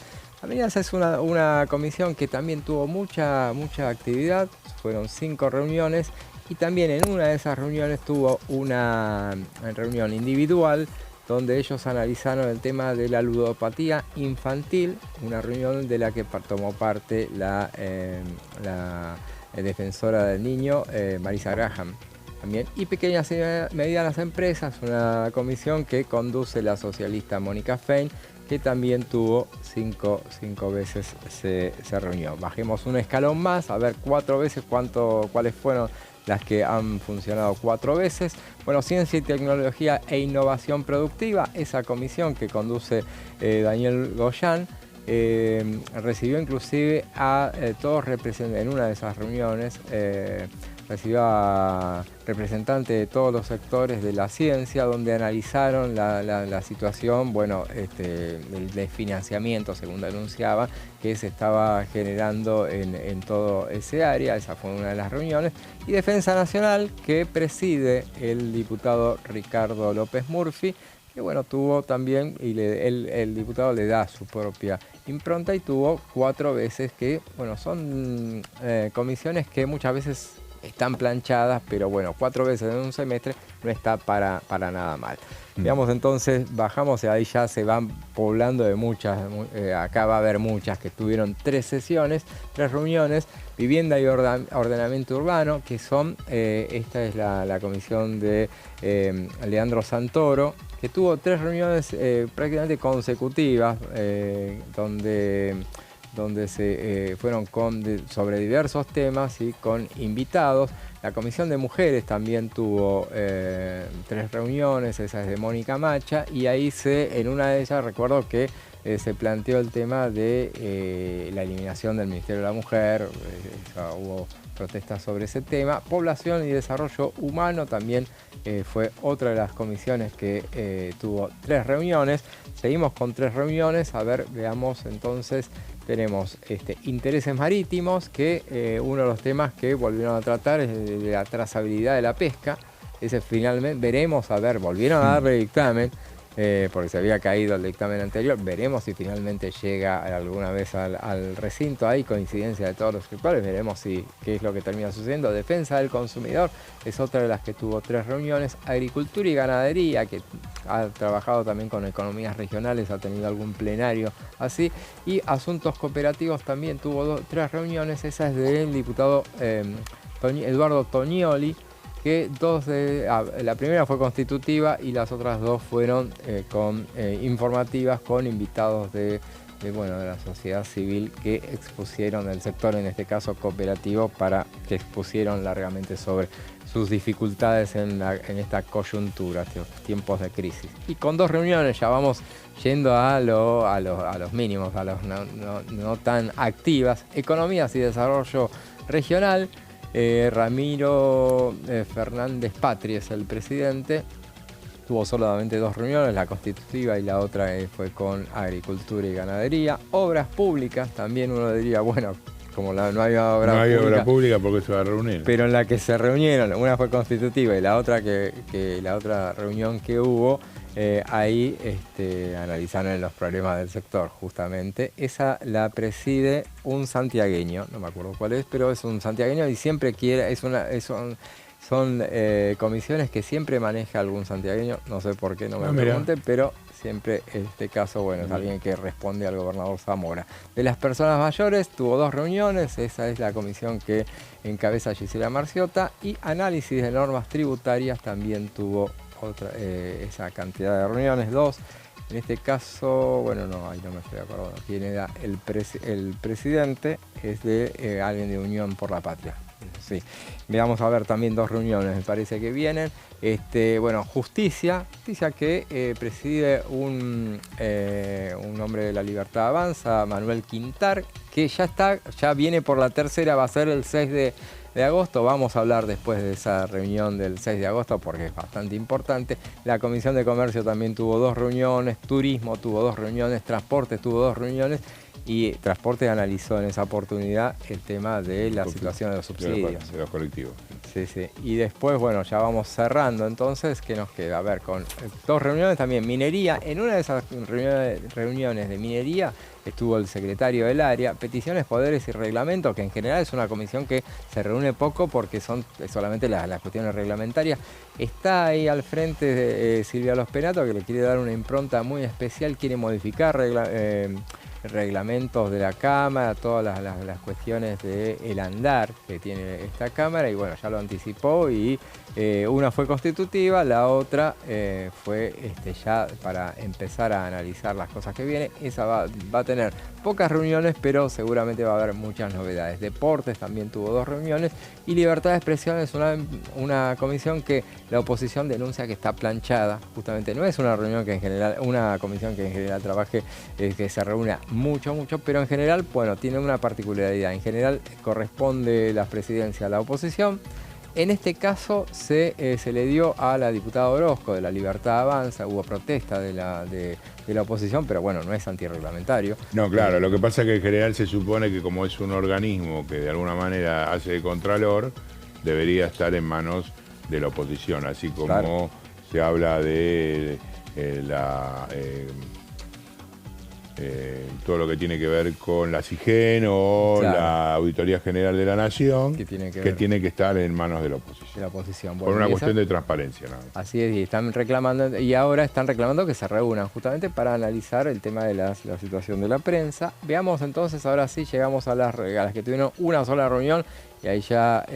es una comisión que también tuvo mucha actividad, fueron 5 reuniones y también en una de esas reuniones tuvo una reunión individual donde ellos analizaron el tema de la ludopatía infantil, una reunión de la que tomó parte la defensora del niño, Marisa Graham. También, y pequeñas y medianas empresas, una comisión que conduce la socialista Mónica Fein, que también tuvo 5 veces se reunió. Bajemos un escalón más, a ver 4 veces cuáles fueron las que han funcionado 4 veces. Bueno, Ciencia y Tecnología e Innovación Productiva, esa comisión que conduce Daniel Goyan, recibió inclusive a todos representantes, en una de esas reuniones, recibió a representantes de todos los sectores de la ciencia, donde analizaron la situación, bueno, el desfinanciamiento, según denunciaba, que se estaba generando en todo ese área. Esa fue una de las reuniones. Y Defensa Nacional, que preside el diputado Ricardo López Murphy, que bueno, tuvo también, y el diputado le da su propia impronta, y tuvo 4 veces que, bueno, son comisiones que muchas veces están planchadas, pero bueno, 4 veces en un semestre no está para nada mal. Digamos, entonces bajamos y ahí ya se van poblando de muchas, acá va a haber muchas que tuvieron 3 sesiones, 3 reuniones, vivienda y ordenamiento urbano, que son, esta es la comisión de Leandro Santoro, que tuvo 3 reuniones prácticamente consecutivas, donde se fueron sobre diversos temas y con invitados. La Comisión de Mujeres también tuvo 3 reuniones, esa es de Mónica Macha, y ahí en una de ellas recuerdo que se planteó el tema de la eliminación del Ministerio de la Mujer, hubo protestas sobre ese tema. Población y Desarrollo Humano también fue otra de las comisiones que tuvo 3 reuniones. Seguimos con 3 reuniones, a ver, veamos entonces. Tenemos intereses marítimos, que uno de los temas que volvieron a tratar es de la trazabilidad de la pesca. Ese finalmente, veremos, a ver, volvieron a darle dictamen, porque se había caído el dictamen anterior. Veremos si finalmente llega alguna vez al recinto. Hay coincidencia de todos los sectores, veremos qué es lo que termina sucediendo. Defensa del consumidor es otra de las que tuvo 3 reuniones. Agricultura y ganadería, que ha trabajado también con economías regionales, ha tenido algún plenario así. Y asuntos cooperativos también tuvo 3 reuniones. Esa es del diputado Eduardo Tognoli, que la primera fue constitutiva y las otras 2 fueron informativas, con invitados de la sociedad civil que expusieron, del sector en este caso cooperativo, para que expusieron largamente sobre sus dificultades en esta coyuntura, estos tiempos de crisis. Y con 2 reuniones ya vamos yendo a los mínimos, a los no tan activas. Economías y Desarrollo Regional. Ramiro Fernández Patri es el presidente. Tuvo solamente 2 reuniones, la constitutiva y la otra fue con Agricultura y Ganadería. Obras públicas, también uno diría, bueno, como no había obra pública porque se va a reunir. Pero en la que se reunieron, una fue constitutiva y la otra la otra reunión que hubo, ahí analizaron los problemas del sector, justamente. Esa la preside un santiagueño, no me acuerdo cuál es, pero es un santiagueño y siempre quiere, son comisiones que siempre maneja algún santiagueño, no sé por qué, no me pregunten, pero siempre este caso, bueno, es alguien que responde al gobernador Zamora. De las personas mayores tuvo 2 reuniones, esa es la comisión que encabeza Gisela Marciota, y análisis de normas tributarias también tuvo esa cantidad de reuniones, 2. En este caso, bueno, no, ahí no me estoy acordando quién era el presidente, es de alguien de Unión por la Patria. Sí, vamos a ver también 2 reuniones, me parece que vienen. Justicia que preside un hombre de La Libertad Avanza, Manuel Quintar, que ya viene por la tercera, va a ser el 6 de agosto. Vamos a hablar después de esa reunión del 6 de agosto porque es bastante importante. La Comisión de Comercio también tuvo 2 reuniones, Turismo tuvo 2 reuniones, Transporte tuvo 2 reuniones, y Transporte analizó en esa oportunidad el tema de la situación de los subsidios. De los colectivos. Sí. Y después, bueno, ya vamos cerrando entonces, ¿qué nos queda? A ver, con 2 reuniones también, minería. En una de esas reuniones de minería estuvo el secretario del área, peticiones, poderes y reglamentos, que en general es una comisión que se reúne poco porque son solamente las cuestiones reglamentarias. Está ahí al frente de Silvia Los Penato, que le quiere dar una impronta muy especial, quiere modificar reglamentos de la Cámara, todas las cuestiones del andar que tiene esta Cámara, y bueno, ya lo anticipó, y una fue constitutiva, la otra fue ya para empezar a analizar las cosas que vienen. Esa va a tener pocas reuniones, pero seguramente va a haber muchas novedades. Deportes también tuvo 2 reuniones, y Libertad de Expresión es una comisión que la oposición denuncia que está planchada. Justamente no es una comisión que en general trabaje, que se reúna mucho, pero en general, bueno, tiene una particularidad. En general corresponde la presidencia a la oposición. En este caso se le dio a la diputada Orozco de La Libertad Avanza. Hubo protesta de la oposición, pero bueno, no es antirreglamentario. No, claro, lo que pasa es que en general se supone que como es un organismo que de alguna manera hace de contralor, debería estar en manos de la oposición, así como se habla de todo lo que tiene que ver con la SIGEN o la Auditoría General de la Nación, que tiene que estar en manos de la oposición. Bueno, por una cuestión de transparencia. ¿No? Así es, y están reclamando, y ahora están reclamando que se reúnan justamente para analizar el tema de la situación de la prensa. Veamos entonces, ahora sí llegamos a las que tuvieron una sola reunión, y ahí ya,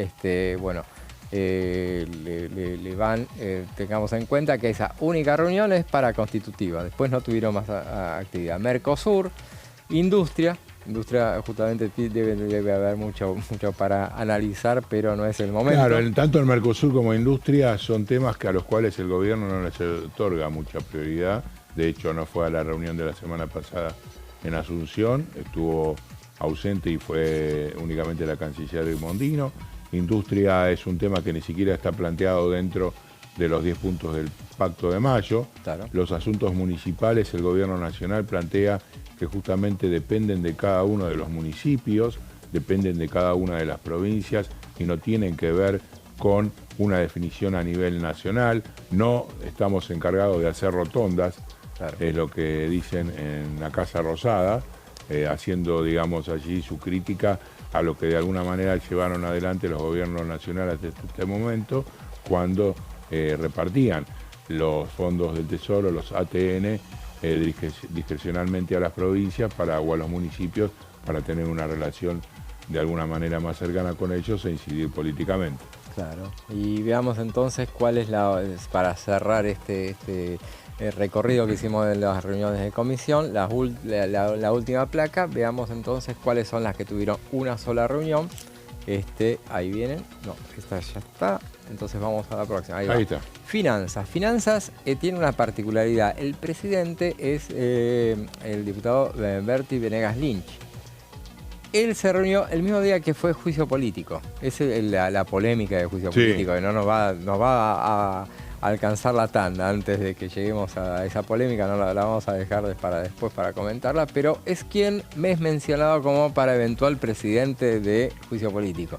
bueno, le van, tengamos en cuenta que esa única reunión es para constitutiva, después no tuvieron más actividad. Mercosur, industria justamente debe haber mucho para analizar, pero no es el momento. Claro, tanto el Mercosur como industria son temas a los cuales el gobierno no les otorga mucha prioridad. De hecho, no fue a la reunión de la semana pasada en Asunción, estuvo ausente y fue únicamente la canciller Mondino. Industria es un tema que ni siquiera está planteado dentro de los 10 puntos del Pacto de Mayo. Claro. Los asuntos municipales, el gobierno nacional plantea que justamente dependen de cada uno de los municipios, dependen de cada una de las provincias y no tienen que ver con una definición a nivel nacional. No estamos encargados de hacer rotondas, claro. Es lo que dicen en la Casa Rosada, haciendo, digamos, allí su crítica a lo que de alguna manera llevaron adelante los gobiernos nacionales hasta este momento, cuando repartían los fondos del Tesoro, los ATN, discrecionalmente a las provincias o a los municipios para tener una relación de alguna manera más cercana con ellos e incidir políticamente. Claro, y veamos entonces cuál es para cerrar este recorrido que hicimos de las reuniones de comisión, la última placa. Veamos entonces cuáles son las que tuvieron una sola reunión. Ahí vienen, no, esta ya está, entonces vamos a la próxima. Ahí está. Finanzas tiene una particularidad. El presidente es el diputado Berti Venegas Lynch. Él se reunió el mismo día que fue juicio político. Es la polémica de juicio político, que no nos va a alcanzar la tanda antes de que lleguemos a esa polémica, no la vamos a dejar después para comentarla, pero es quien me es mencionado como para eventual presidente de juicio político.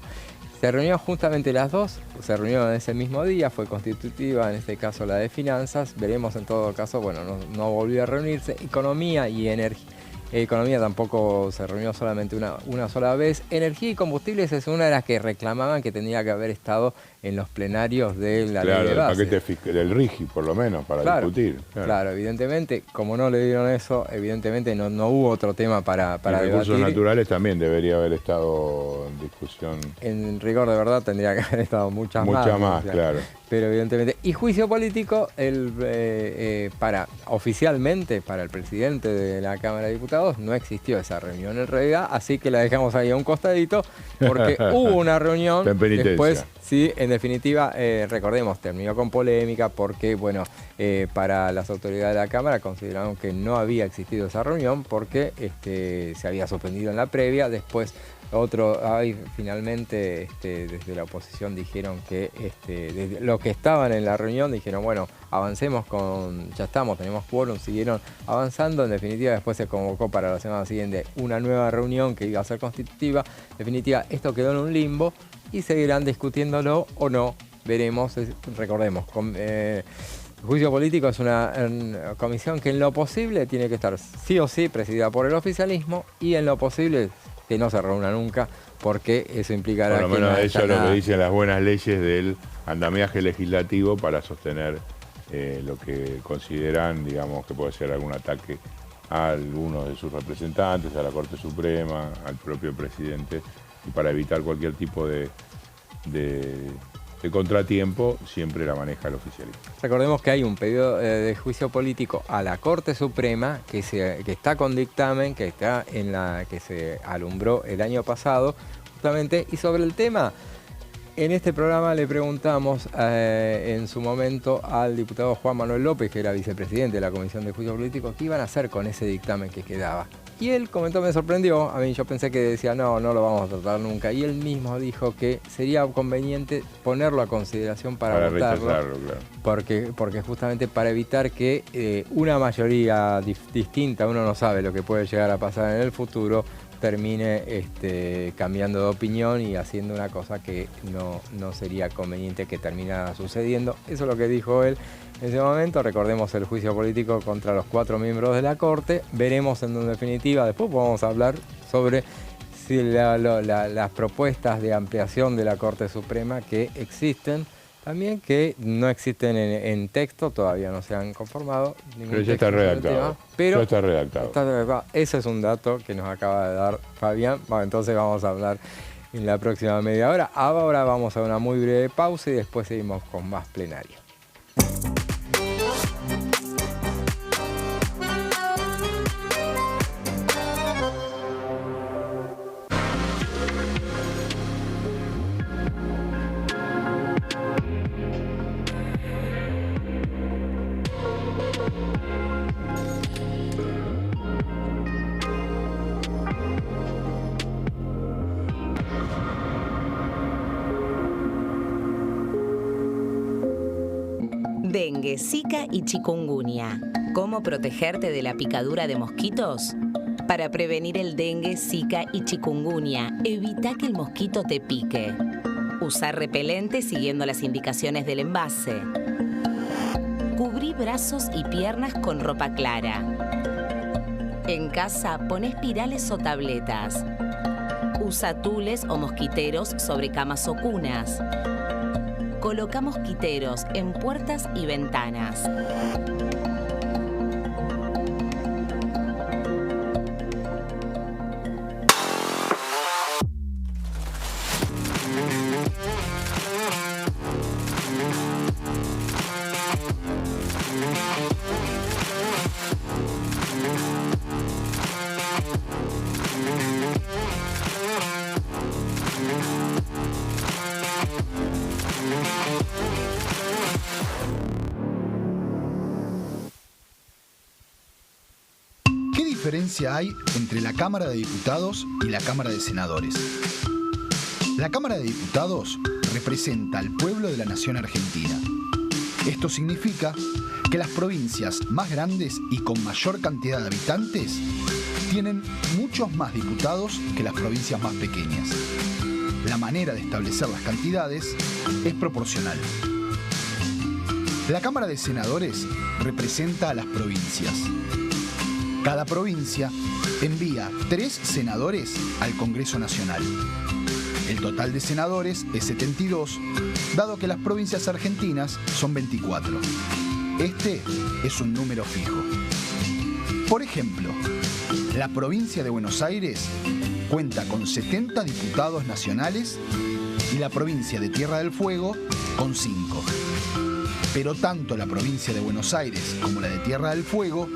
Se reunió justamente las dos, se reunieron ese mismo día, fue constitutiva, en este caso la de finanzas, veremos en todo caso, bueno, no volvió a reunirse. Economía y energía. Economía tampoco se reunió solamente una sola vez. Energía y combustibles es una de las que reclamaban que tendría que haber estado en los plenarios de la ley de base. El paquete del RIGI, por lo menos, para discutir. Claro, evidentemente, como no le dieron eso, evidentemente no hubo otro tema para debatir. Recursos naturales también debería haber estado en discusión. En rigor de verdad tendría que haber estado muchas más, claro. Pero evidentemente, y juicio político, oficialmente para el presidente de la Cámara de Diputados no existió esa reunión en realidad, así que la dejamos ahí a un costadito, porque hubo una reunión después. Sí, en definitiva, recordemos, terminó con polémica porque, bueno, para las autoridades de la Cámara consideraron que no había existido esa reunión porque se había suspendido en la previa. Después, finalmente, desde la oposición dijeron que desde los que estaban en la reunión dijeron, bueno, avancemos ya estamos, tenemos quórum, siguieron avanzando. En definitiva, después se convocó para la semana siguiente una nueva reunión que iba a ser constitutiva. En definitiva, esto quedó en un limbo y seguirán discutiéndolo o no, veremos. Recordemos, juicio político es una comisión que en lo posible tiene que estar sí o sí presidida por el oficialismo y en lo posible que no se reúna nunca, porque eso implicará por lo menos eso es lo que dicen las buenas leyes del andamiaje legislativo para sostener lo que consideran, digamos, que puede ser algún ataque a algunos de sus representantes, a la Corte Suprema, al propio presidente, y para evitar cualquier tipo de contratiempo, siempre la maneja el oficialismo. Recordemos que hay un pedido de juicio político a la Corte Suprema que está con dictamen, que se alumbró el año pasado, justamente, y sobre el tema, en este programa le preguntamos en su momento al diputado Juan Manuel López, que era vicepresidente de la Comisión de Juicio Político, qué iban a hacer con ese dictamen que quedaba. Y él comentó, me sorprendió, a mí yo pensé que decía no lo vamos a tratar nunca, y él mismo dijo que sería conveniente ponerlo a consideración para votarlo, claro. porque justamente para evitar que una mayoría distinta, uno no sabe lo que puede llegar a pasar en el futuro, termine cambiando de opinión y haciendo una cosa que no sería conveniente que terminara sucediendo. Eso es lo que dijo él. En ese momento, recordemos el juicio político contra los 4 miembros de la Corte. Veremos en definitiva, después vamos a hablar sobre si las propuestas de ampliación de la Corte Suprema que existen, también que no existen en texto, todavía no se han conformado. Pero ya está redactado. Pero ya está redactado. Ese es un dato que nos acaba de dar Fabián. Bueno, entonces vamos a hablar en la próxima media hora. Ahora vamos a una muy breve pausa y después seguimos con más plenario. Dengue, Zika y chikungunya. ¿Cómo protegerte de la picadura de mosquitos? Para prevenir el dengue, Zika y chikungunya, evita que el mosquito te pique. Usar repelente siguiendo las indicaciones del envase. Cubrí brazos y piernas con ropa clara. En casa, pon espirales o tabletas. Usa tules o mosquiteros sobre camas o cunas. Coloca mosquiteros en puertas y ventanas. ¿Qué diferencia hay entre la Cámara de Diputados y la Cámara de Senadores? La Cámara de Diputados representa al pueblo de la nación argentina. Esto significa que las provincias más grandes y con mayor cantidad de habitantes tienen muchos más diputados que las provincias más pequeñas. La manera de establecer las cantidades es proporcional. La Cámara de Senadores representa a las provincias. Cada provincia envía 3 senadores al Congreso Nacional. El total de senadores es 72, dado que las provincias argentinas son 24. Este es un número fijo. Por ejemplo, la provincia de Buenos Aires cuenta con 70 diputados nacionales y la provincia de Tierra del Fuego con 5. Pero tanto la provincia de Buenos Aires como la de Tierra del Fuego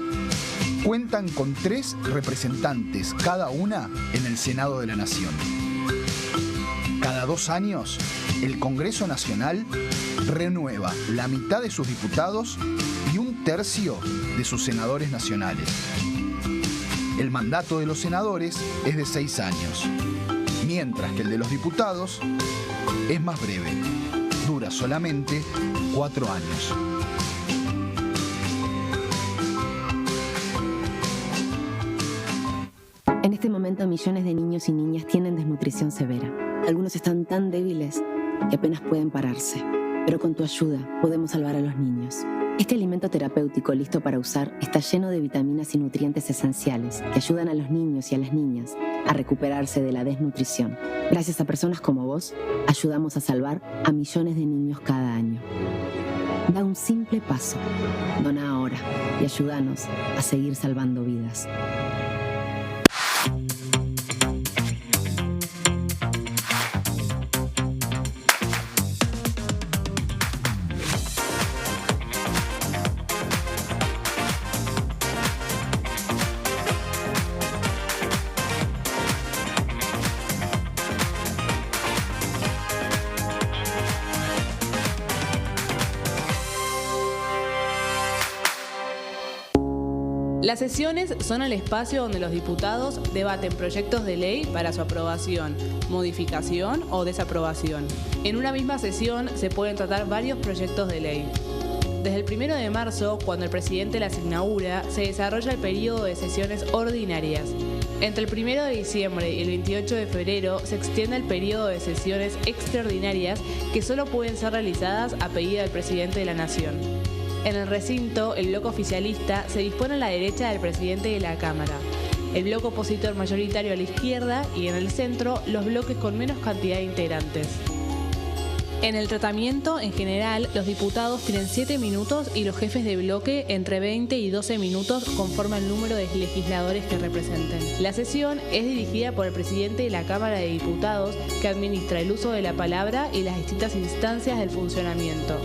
cuentan con 3 representantes cada una en el Senado de la Nación. Cada 2 años, el Congreso Nacional renueva la mitad de sus diputados y 1/3 de sus senadores nacionales. El mandato de los senadores es de 6 años, mientras que el de los diputados es más breve, dura solamente 4 años. En este momento, millones de niños y niñas tienen desnutrición severa. Algunos están tan débiles que apenas pueden pararse. Pero con tu ayuda podemos salvar a los niños. Este alimento terapéutico listo para usar está lleno de vitaminas y nutrientes esenciales que ayudan a los niños y a las niñas a recuperarse de la desnutrición. Gracias a personas como vos, ayudamos a salvar a millones de niños cada año. Da un simple paso. Dona ahora y ayúdanos a seguir salvando vidas. Las sesiones son el espacio donde los diputados debaten proyectos de ley para su aprobación, modificación o desaprobación. En una misma sesión se pueden tratar varios proyectos de ley. Desde el 1 de marzo, cuando el presidente las inaugura, se desarrolla el periodo de sesiones ordinarias. Entre el 1 de diciembre y el 28 de febrero se extiende el periodo de sesiones extraordinarias que solo pueden ser realizadas a pedido del presidente de la Nación. En el recinto, el bloque oficialista se dispone a la derecha del presidente de la Cámara, el bloque opositor mayoritario a la izquierda y en el centro los bloques con menos cantidad de integrantes. En el tratamiento, en general, los diputados tienen 7 minutos y los jefes de bloque entre 20 y 12 minutos conforme al número de legisladores que representen. La sesión es dirigida por el presidente de la Cámara de Diputados, que administra el uso de la palabra y las distintas instancias del funcionamiento.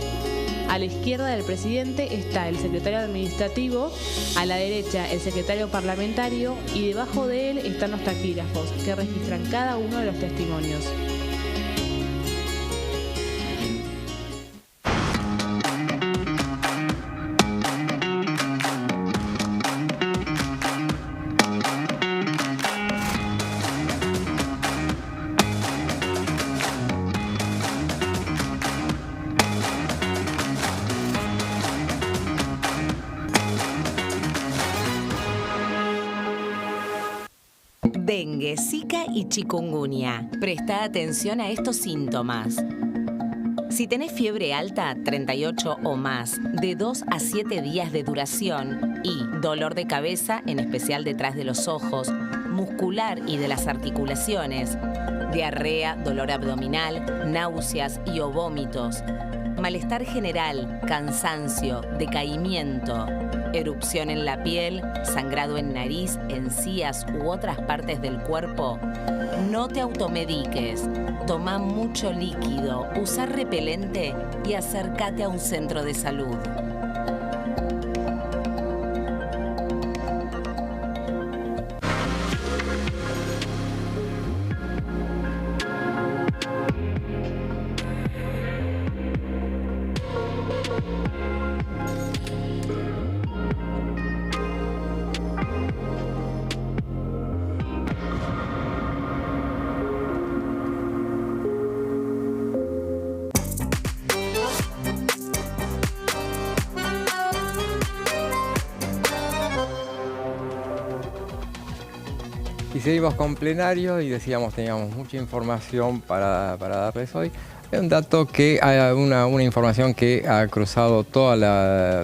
A la izquierda del presidente está el secretario administrativo, a la derecha el secretario parlamentario y debajo de él están los taquígrafos, que registran cada uno de los testimonios. Dengue, Zika y chikungunya. Presta atención a estos síntomas. Si tenés fiebre alta, 38 o más, de 2 a 7 días de duración y dolor de cabeza, en especial detrás de los ojos, muscular y de las articulaciones, diarrea, dolor abdominal, náuseas y o vómitos, malestar general, cansancio, decaimiento, erupción en la piel, sangrado en nariz, encías u otras partes del cuerpo, no te automediques. Toma mucho líquido, usa repelente y acércate a un centro de salud. Y seguimos con plenario y decíamos, teníamos mucha información para darles hoy. Hay un dato que, una información que ha cruzado toda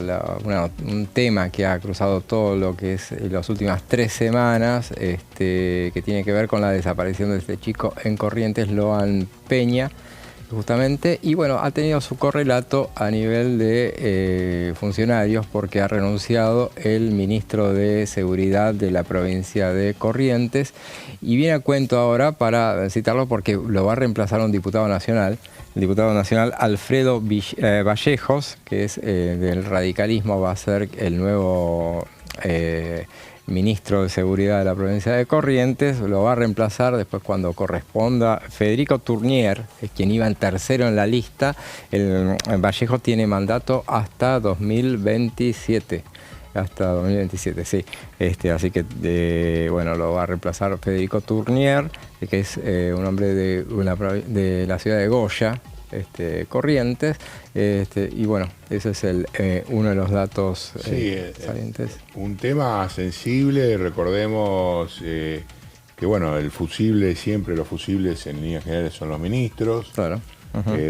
un tema que ha cruzado todo lo que es las últimas 3 semanas, que tiene que ver con la desaparición de este chico en Corrientes, Loan Peña, justamente, y bueno, ha tenido su correlato a nivel de funcionarios porque ha renunciado el ministro de Seguridad de la provincia de Corrientes y viene a cuento ahora para citarlo porque lo va a reemplazar un diputado nacional, el diputado nacional Alfredo Vallejos, que es del radicalismo, va a ser el nuevo ministro de Seguridad de la provincia de Corrientes. Lo va a reemplazar después cuando corresponda Federico Tournier, es quien iba en tercero en la lista. El Vallejo tiene mandato hasta 2027. Hasta 2027, sí. Así que, bueno, lo va a reemplazar Federico Tournier, que es un hombre de la ciudad de Goya, Corrientes, y bueno, ese es uno de los datos salientes. Un tema sensible, recordemos que bueno, el fusible, siempre los fusibles en líneas generales son los ministros. Claro.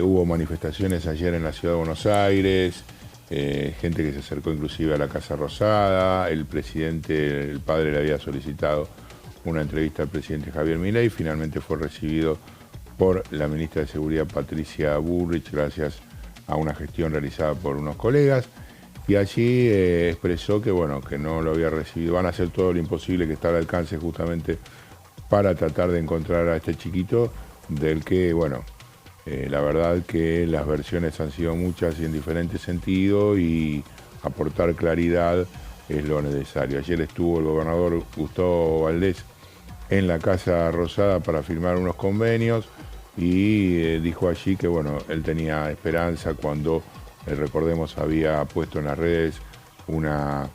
Hubo manifestaciones ayer en la ciudad de Buenos Aires, gente que se acercó inclusive a la Casa Rosada, el padre le había solicitado una entrevista al presidente Javier Milei, finalmente fue recibido por la ministra de Seguridad Patricia Bullrich, gracias a una gestión realizada por unos colegas, y allí expresó que bueno, que no lo había recibido, van a hacer todo lo imposible que está al alcance justamente para tratar de encontrar a este chiquito, del que bueno, la verdad que las versiones han sido muchas y en diferentes sentidos, y aportar claridad es lo necesario. Ayer estuvo el gobernador Gustavo Valdés en la Casa Rosada para firmar unos convenios, y dijo allí que bueno, él tenía esperanza cuando, recordemos, había puesto en las redes una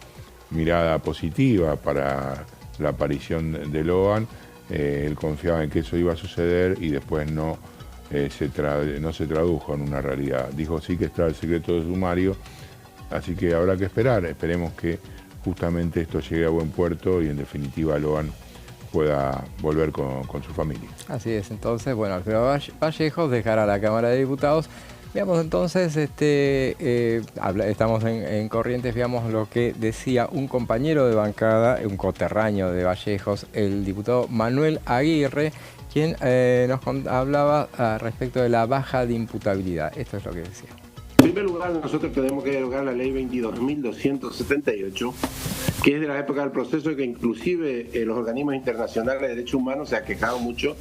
mirada positiva para la aparición de Loan. Él confiaba en que eso iba a suceder y después no se tradujo en una realidad. Dijo sí que está el secreto de sumario, así que habrá que esperar. Esperemos que justamente esto llegue a buen puerto y en definitiva Loan pueda volver con su familia. Así es, entonces, bueno, Alfredo Vallejos dejará la Cámara de Diputados Veamos entonces, estamos en Corrientes, veamos lo que decía un compañero de bancada, un coterráneo de Vallejos, el diputado Manuel Aguirre, quien nos hablaba respecto de la baja de imputabilidad. Esto es lo que decía. En primer lugar, nosotros tenemos que derogar la ley 22.278, que es de la época del proceso y que inclusive los organismos internacionales de derechos humanos se han quejado mucho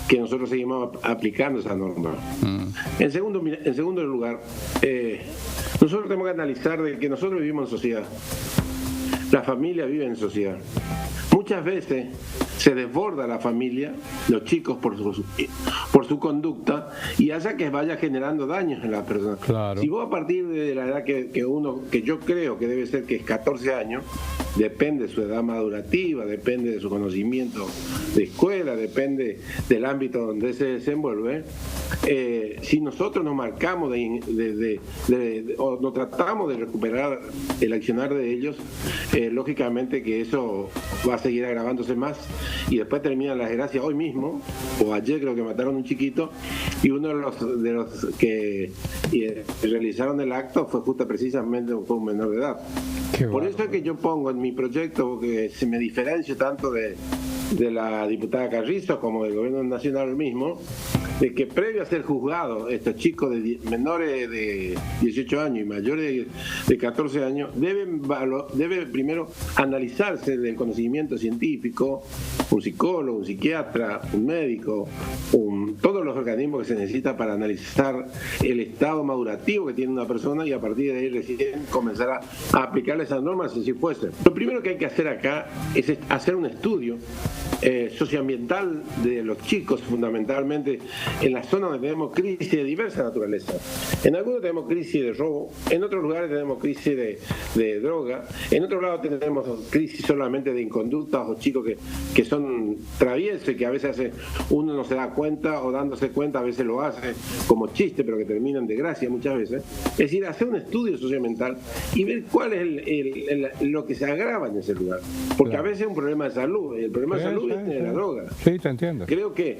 que nosotros seguimos aplicando esa norma. En segundo lugar, nosotros tenemos que analizar de que nosotros vivimos en sociedad. La familia vive en sociedad. Muchas veces se desborda la familia, los chicos por su conducta, y hace que vaya generando daños en la persona. Claro. Si vos a partir de la edad que yo creo que debe ser que es 14 años, depende de su edad madurativa, depende de su conocimiento de escuela, depende del ámbito donde se desenvuelve, si nosotros nos marcamos o nos tratamos de recuperar el accionar de ellos, lógicamente que eso va a seguir agravándose más y después terminan las desgracias. Hoy mismo, o ayer creo que mataron a un chiquito y uno de los que realizaron el acto fue precisamente un menor de edad. Por eso es que yo pongo en mi proyecto, que se me diferencie tanto de la diputada Carrizo como del gobierno nacional mismo, de que previo a ser juzgado, estos chicos menores de 18 años y mayores de 14 años debe primero analizarse del conocimiento científico, un psicólogo, un psiquiatra, un médico, todos los organismos que se necesitan para analizar el estado madurativo que tiene una persona y a partir de ahí recién comenzar a aplicarle esas normas si fuese. Lo primero que hay que hacer acá es hacer un estudio socioambiental de los chicos, fundamentalmente en las zonas donde tenemos crisis de diversa naturaleza. En algunos tenemos crisis de robo, en otros lugares tenemos crisis de droga, en otros lados tenemos crisis solamente de inconductas o chicos que son traviesos y que a veces uno no se da cuenta o dándose cuenta a veces lo hace como chiste, pero que terminan de gracia muchas veces. Es decir, hacer un estudio socioambiental y ver cuál es lo que se agrava en ese lugar. Porque claro, a veces es un problema de salud, y el problema de salud viene de la droga. Sí, te entiendo. Creo que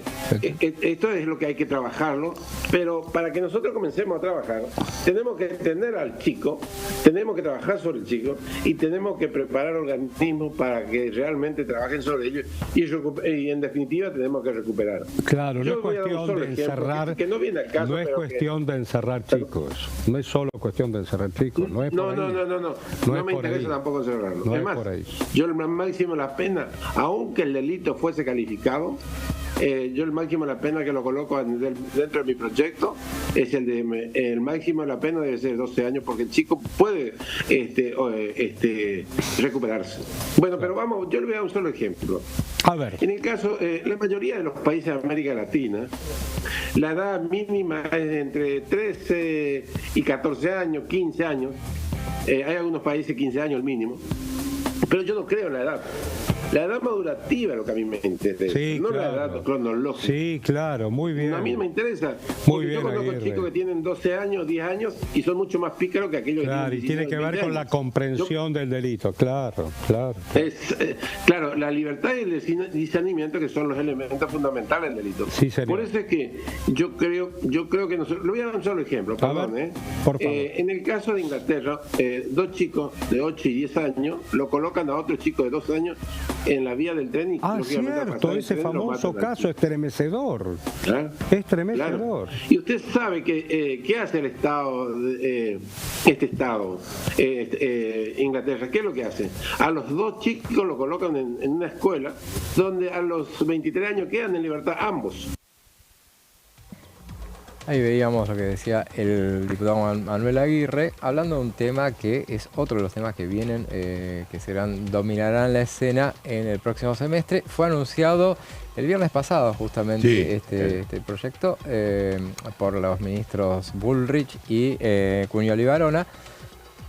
esto es lo que hay que trabajarlo, pero para que nosotros comencemos a trabajar, tenemos que entender al chico, tenemos que trabajar sobre el chico y tenemos que preparar organismos para que realmente trabajen sobre ellos y en definitiva tenemos que recuperar. Claro, no es cuestión de encerrar, que no viene al caso, no es cuestión de encerrar chicos, no es solo cuestión de encerrar chicos, no es por ahí. No me interesa tampoco encerrarlo. No es más, yo el máximo de la pena, aunque el delito fuese calificado, yo el máximo de la pena que lo coloco dentro de mi proyecto es el máximo de la pena debe ser 12 años porque el chico puede recuperarse. Bueno, pero vamos, yo le voy a dar un solo ejemplo. A ver. En el caso, la mayoría de los países de América Latina, la edad mínima es entre 13 y 14 años, 15 años. Hay algunos países 15 años el mínimo, pero yo no creo en la edad. La edad madurativa es lo que a mí me interesa, sí, no claro, la edad cronológica. Sí, claro, muy bien. A mí me interesa. Muy bien, yo conozco chicos que tienen 12 años, 10 años y son mucho más pícaros que aquellos claro, que tienen 16 y tiene que ver con la comprensión del delito, claro. Claro, la libertad y el discernimiento que son los elementos fundamentales del delito. Sí, señor. Por eso es que yo creo que nosotros, le voy a dar un solo ejemplo, perdón, por favor. En el caso de Inglaterra, dos chicos de 8 y 10 años lo colocan a otro chico de 12 años en la vía del tren y cierto, ese famoso caso estremecedor. ¿Claro? Estremecedor. Claro. Y usted sabe que ¿qué hace el Estado, Inglaterra? ¿Qué es lo que hace? A los dos chicos lo colocan en una escuela donde a los 23 años quedan en libertad ambos. Ahí veíamos lo que decía el diputado Manuel Aguirre, hablando de un tema que es otro de los temas que vienen, que dominarán la escena en el próximo semestre. Fue anunciado el viernes pasado justamente este proyecto por los ministros Bullrich y Cunioli Varona.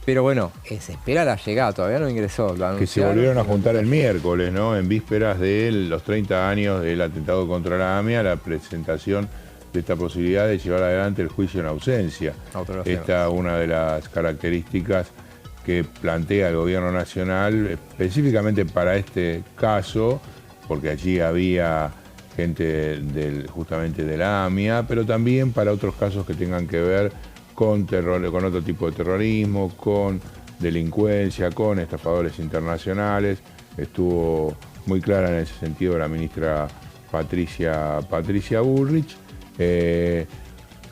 Pero bueno, se espera la llegada, todavía no ingresó. Que se volvieron a juntar el miércoles, ¿no? En vísperas de los 30 años del atentado contra la AMIA, la presentación de esta posibilidad de llevar adelante el juicio en ausencia. Esta es una de las características que plantea el gobierno nacional específicamente para este caso, porque allí había gente justamente de la AMIA, pero también para otros casos que tengan que ver con otro tipo de terrorismo, con delincuencia, con estafadores internacionales. Estuvo muy clara en ese sentido la ministra Patricia Bullrich.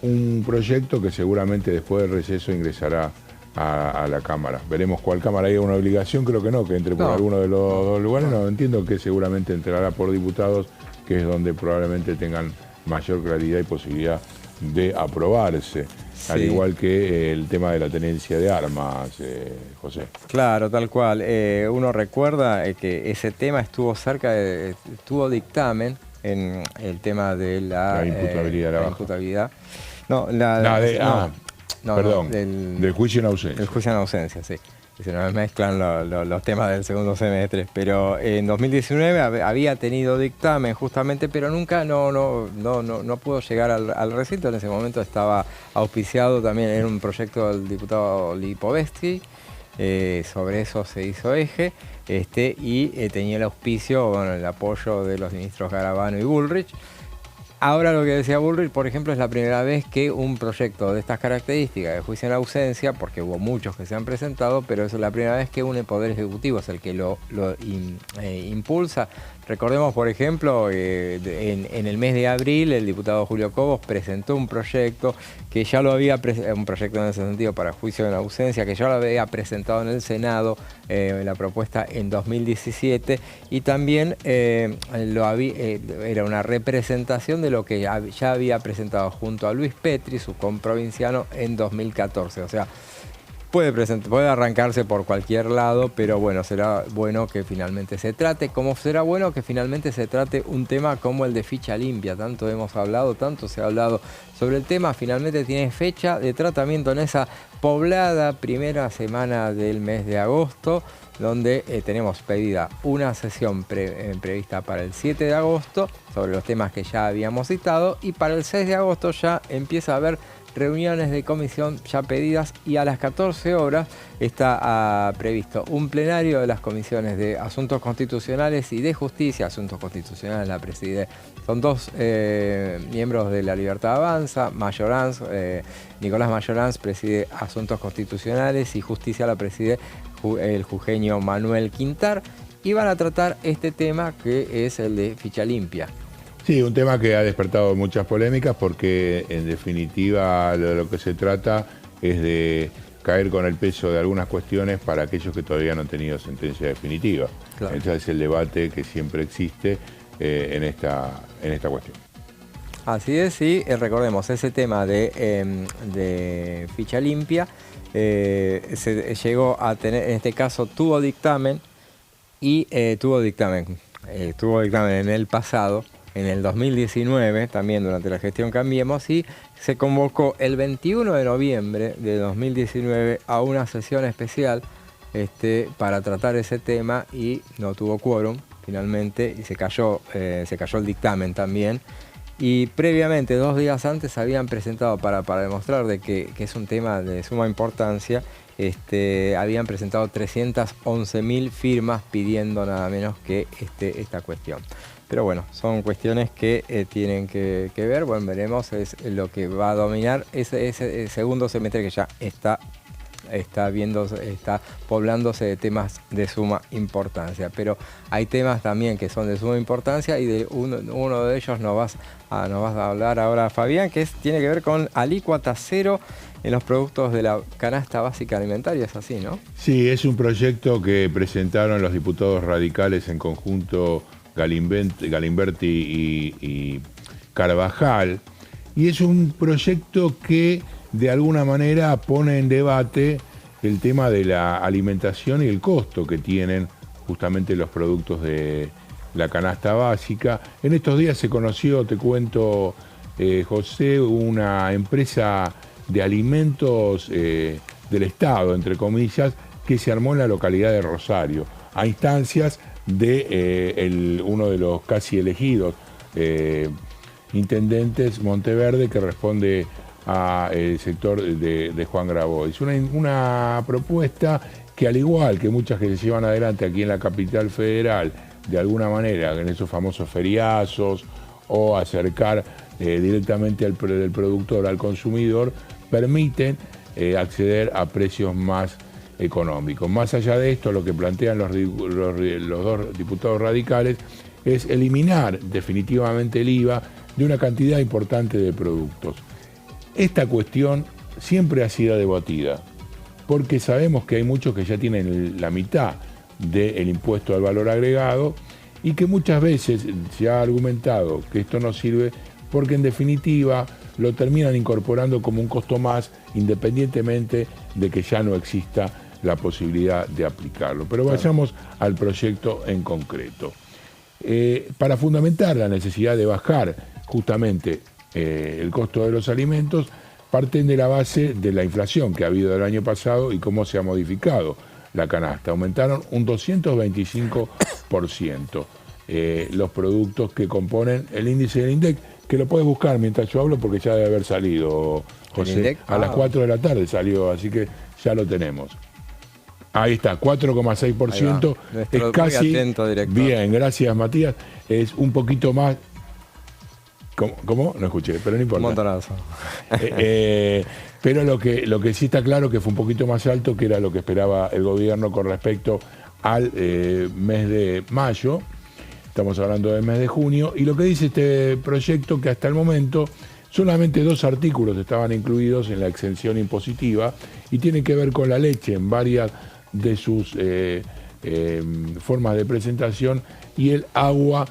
Un proyecto que seguramente después del receso ingresará a la Cámara. Veremos cuál Cámara. ¿Hay una obligación? Creo que no, que entre por alguno de los dos lugares. No, entiendo que seguramente entrará por diputados, que es donde probablemente tengan mayor claridad y posibilidad de aprobarse. Sí. Al igual que el tema de la tenencia de armas, José. Claro, tal cual. Uno recuerda que ese tema estuvo cerca, tuvo dictamen en el tema de la imputabilidad. No, del juicio en ausencia. El juicio en ausencia, sí. Se nos mezclan los temas del segundo semestre. Pero en 2019 había tenido dictamen justamente, pero nunca no pudo llegar al recinto. En ese momento estaba auspiciado también en un proyecto del diputado Lipovetsky. Sobre eso se hizo eje. Y tenía el auspicio, el apoyo de los ministros Garabano y Bullrich. Ahora lo que decía Bullrich, por ejemplo, es la primera vez que un proyecto de estas características de juicio en ausencia, porque hubo muchos que se han presentado, pero es la primera vez que un Poder Ejecutivo es el que lo impulsa. Recordemos, por ejemplo, en el mes de abril el diputado Julio Cobos presentó un proyecto que ya lo había un proyecto en ese sentido para juicio en ausencia, que ya lo había presentado en el Senado, la propuesta en 2017, y también era una representación de lo que ya había presentado junto a Luis Petri, su comprovinciano, en 2014. O sea, puede arrancarse por cualquier lado, pero bueno, será bueno que finalmente se trate, como será bueno que finalmente se trate un tema como el de ficha limpia. Tanto hemos hablado, tanto se ha hablado sobre el tema, finalmente tiene fecha de tratamiento en esa poblada primera semana del mes de agosto, donde tenemos pedida una sesión prevista para el 7 de agosto sobre los temas que ya habíamos citado, y para el 6 de agosto ya empieza a haber reuniones de comisión ya pedidas, y a las 14 horas está previsto un plenario de las comisiones de Asuntos Constitucionales y de Justicia. Asuntos Constitucionales la preside, son dos miembros de La Libertad Avanza. Nicolás Mayoranz preside Asuntos Constitucionales y Justicia la preside el jujeño Manuel Quintar, y van a tratar este tema que es el de ficha limpia. Sí, un tema que ha despertado muchas polémicas porque en definitiva de lo que se trata es de caer con el peso de algunas cuestiones para aquellos que todavía no han tenido sentencia definitiva. Claro. Ese es el debate que siempre existe en esta cuestión. Así es, sí, recordemos, ese tema de ficha limpia se llegó a tener, en este caso tuvo dictamen en el pasado. En el 2019, también durante la gestión Cambiemos, y se convocó el 21 de noviembre de 2019 a una sesión especial para tratar ese tema, y no tuvo quórum finalmente, y se cayó el dictamen también. Y previamente, 2 días antes, habían presentado, para demostrar de que es un tema de suma importancia, habían presentado 311.000 firmas pidiendo nada menos que esta cuestión. Pero bueno, son cuestiones que tienen que ver. Bueno, veremos, es lo que va a dominar ese segundo semestre que ya está poblándose de temas de suma importancia. Pero hay temas también que son de suma importancia, y de uno de ellos nos vas a hablar ahora, Fabián, que tiene que ver con alícuota cero en los productos de la canasta básica alimentaria. Es así, ¿no? Sí, es un proyecto que presentaron los diputados radicales en conjunto, Galimberti y Carvajal, y es un proyecto que de alguna manera pone en debate el tema de la alimentación y el costo que tienen justamente los productos de la canasta básica. En estos días se conoció, te cuento, José, una empresa de alimentos del Estado, entre comillas, que se armó en la localidad de Rosario, a instancias de uno de los casi elegidos intendentes, Monteverde, que responde al sector de Juan Grabois. Una propuesta que, al igual que muchas que se llevan adelante aquí en la capital federal, de alguna manera, en esos famosos feriazos o acercar directamente del productor al consumidor, permiten acceder a precios más económicos. Más allá de esto, lo que plantean los dos diputados radicales es eliminar definitivamente el IVA de una cantidad importante de productos. Esta cuestión siempre ha sido debatida, porque sabemos que hay muchos que ya tienen la mitad del impuesto al valor agregado y que muchas veces se ha argumentado que esto no sirve porque en definitiva lo terminan incorporando como un costo más, independientemente de que ya no exista la posibilidad de aplicarlo. Pero vayamos al proyecto en concreto. Para fundamentar la necesidad de bajar justamente el costo de los alimentos, parten de la base de la inflación que ha habido el año pasado y cómo se ha modificado la canasta. Aumentaron un 225% los productos que componen el índice del INDEC, que lo puedes buscar mientras yo hablo porque ya debe haber salido, José. A las 4 de la tarde salió, así que ya lo tenemos. Ahí está, 4,6%. Es casi... atento, director. Bien, gracias, Matías. Es un poquito más... ¿Cómo? No escuché, pero no importa. Un montonazo. Pero lo que sí está claro que fue un poquito más alto, que era lo que esperaba el gobierno con respecto al mes de mayo. Estamos hablando del mes de junio. Y lo que dice este proyecto, que hasta el momento solamente 2 artículos estaban incluidos en la exención impositiva y tiene que ver con la leche en varias de sus formas de presentación y el agua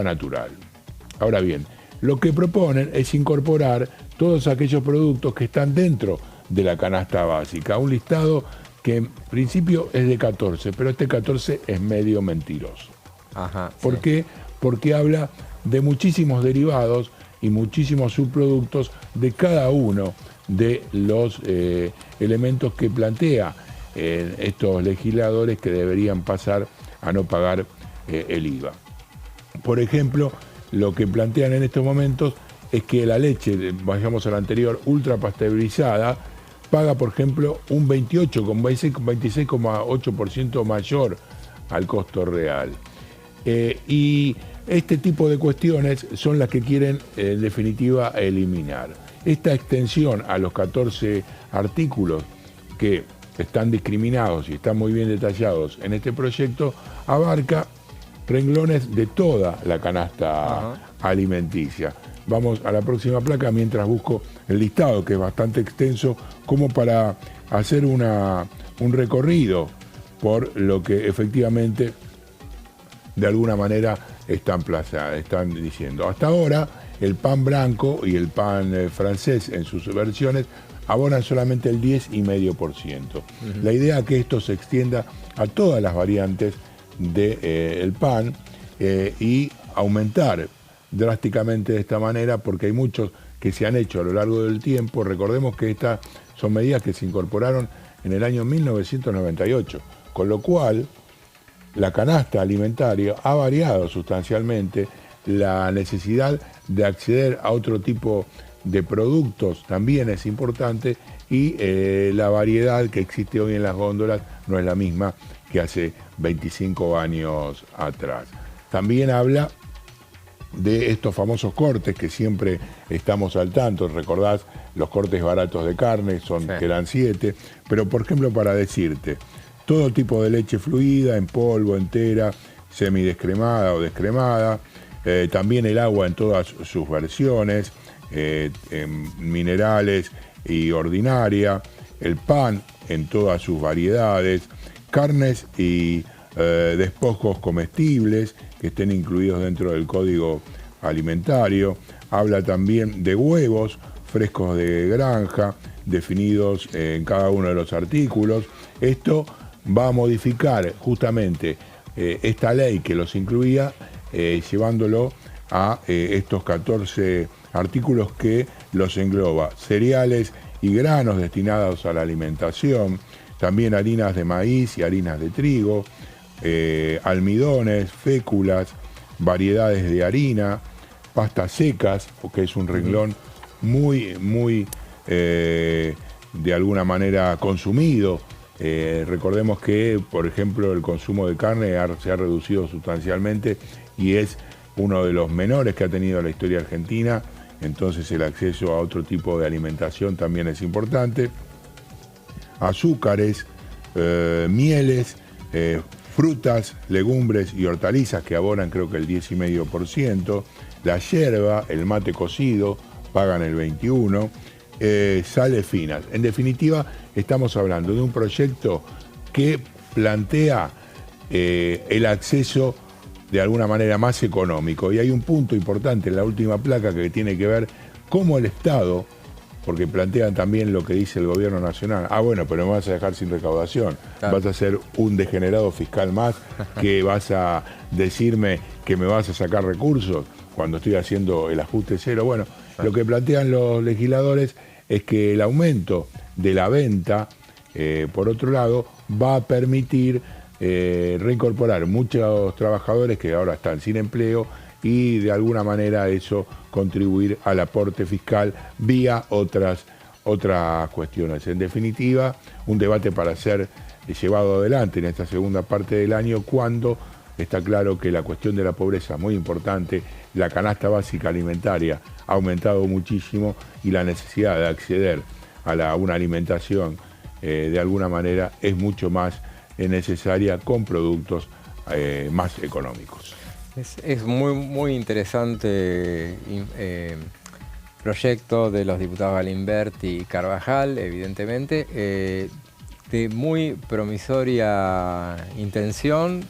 natural. Ahora bien, lo que proponen es incorporar todos aquellos productos que están dentro de la canasta básica, un listado que en principio es de 14, pero este 14 es medio mentiroso. Ajá, ¿Por qué? Porque habla de muchísimos derivados y muchísimos subproductos de cada uno de los elementos que plantea estos legisladores que deberían pasar a no pagar el IVA. Por ejemplo, lo que plantean en estos momentos es que la leche, vayamos a la anterior, ultrapasteurizada, paga, por ejemplo, un 26,8% mayor al costo real. Y este tipo de cuestiones son las que quieren, en definitiva, eliminar. Esta extensión a los 14 artículos que están discriminados y están muy bien detallados en este proyecto, abarca renglones de toda la canasta alimenticia. Vamos a la próxima placa mientras busco el listado, que es bastante extenso, como para hacer un recorrido por lo que efectivamente, de alguna manera, están diciendo. Hasta ahora, el pan blanco y el pan francés en sus versiones abonan solamente el 10,5%. La idea es que esto se extienda a todas las variantes del pan y aumentar drásticamente de esta manera, porque hay muchos que se han hecho a lo largo del tiempo. Recordemos que estas son medidas que se incorporaron en el año 1998, con lo cual la canasta alimentaria ha variado sustancialmente. La necesidad de acceder a otro tipo de productos también es importante y la variedad que existe hoy en las góndolas no es la misma que hace 25 años atrás. También habla de estos famosos cortes que siempre estamos al tanto. Recordás los cortes baratos de carne, que eran 7, pero por ejemplo, para decirte, todo tipo de leche fluida, en polvo, entera, semidescremada o descremada, también el agua en todas sus versiones, minerales y ordinaria, el pan en todas sus variedades, carnes y despojos comestibles que estén incluidos dentro del Código Alimentario. Habla también de huevos frescos de granja, definidos en cada uno de los artículos. Esto va a modificar justamente esta ley que los incluía, llevándolo a estos 14 artículos que los engloba: cereales y granos destinados a la alimentación, también harinas de maíz y harinas de trigo, almidones, féculas, variedades de harina, pastas secas, porque es un renglón muy de alguna manera consumido. Recordemos que, por ejemplo, el consumo de carne se ha reducido sustancialmente y es uno de los menores que ha tenido la historia argentina, entonces el acceso a otro tipo de alimentación también es importante. Azúcares, mieles, frutas, legumbres y hortalizas que abonan creo que el 10,5%, la yerba, el mate cocido, pagan el 21%, sales finas. En definitiva, estamos hablando de un proyecto que plantea el acceso de alguna manera más económico. Y hay un punto importante en la última placa que tiene que ver cómo el Estado, porque plantean también lo que dice el gobierno nacional, bueno, pero me vas a dejar sin recaudación, claro, vas a ser un degenerado fiscal más, que vas a decirme que me vas a sacar recursos cuando estoy haciendo el ajuste cero. Bueno, lo que plantean los legisladores es que el aumento de la venta, por otro lado, va a permitir reincorporar muchos trabajadores que ahora están sin empleo y de alguna manera eso contribuir al aporte fiscal vía otras cuestiones. En definitiva, un debate para ser llevado adelante en esta segunda parte del año, cuando está claro que la cuestión de la pobreza es muy importante, la canasta básica alimentaria ha aumentado muchísimo y la necesidad de acceder a una alimentación de alguna manera es mucho más necesaria con productos más económicos. Es muy interesante proyecto de los diputados Galimberti y Carvajal, evidentemente, de muy promisoria intención,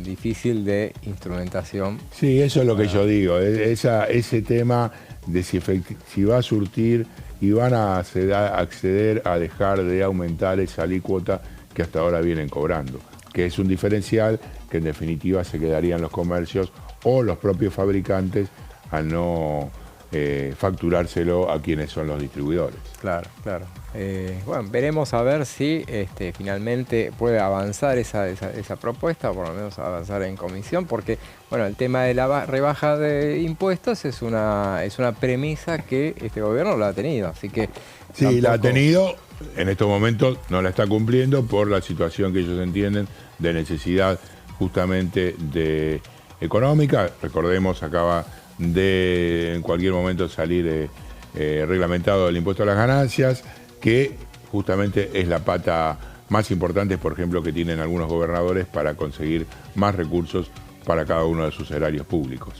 difícil de instrumentación. Sí, eso es lo que yo digo, ese tema de si va a surtir y van a acceder a dejar de aumentar esa alícuota que hasta ahora vienen cobrando, que es un diferencial que en definitiva se quedarían los comercios o los propios fabricantes al no facturárselo a quienes son los distribuidores. Claro. Bueno, veremos a ver si finalmente puede avanzar esa propuesta, o por lo menos avanzar en comisión, porque bueno, el tema de la rebaja de impuestos es una premisa que este gobierno lo ha tenido, así que... Sí, tampoco... la ha tenido, en estos momentos no la está cumpliendo por la situación que ellos entienden de necesidad justamente económica. Recordemos, acaba de en cualquier momento salir reglamentado el impuesto a las ganancias, que justamente es la pata más importante, por ejemplo, que tienen algunos gobernadores para conseguir más recursos para cada uno de sus erarios públicos.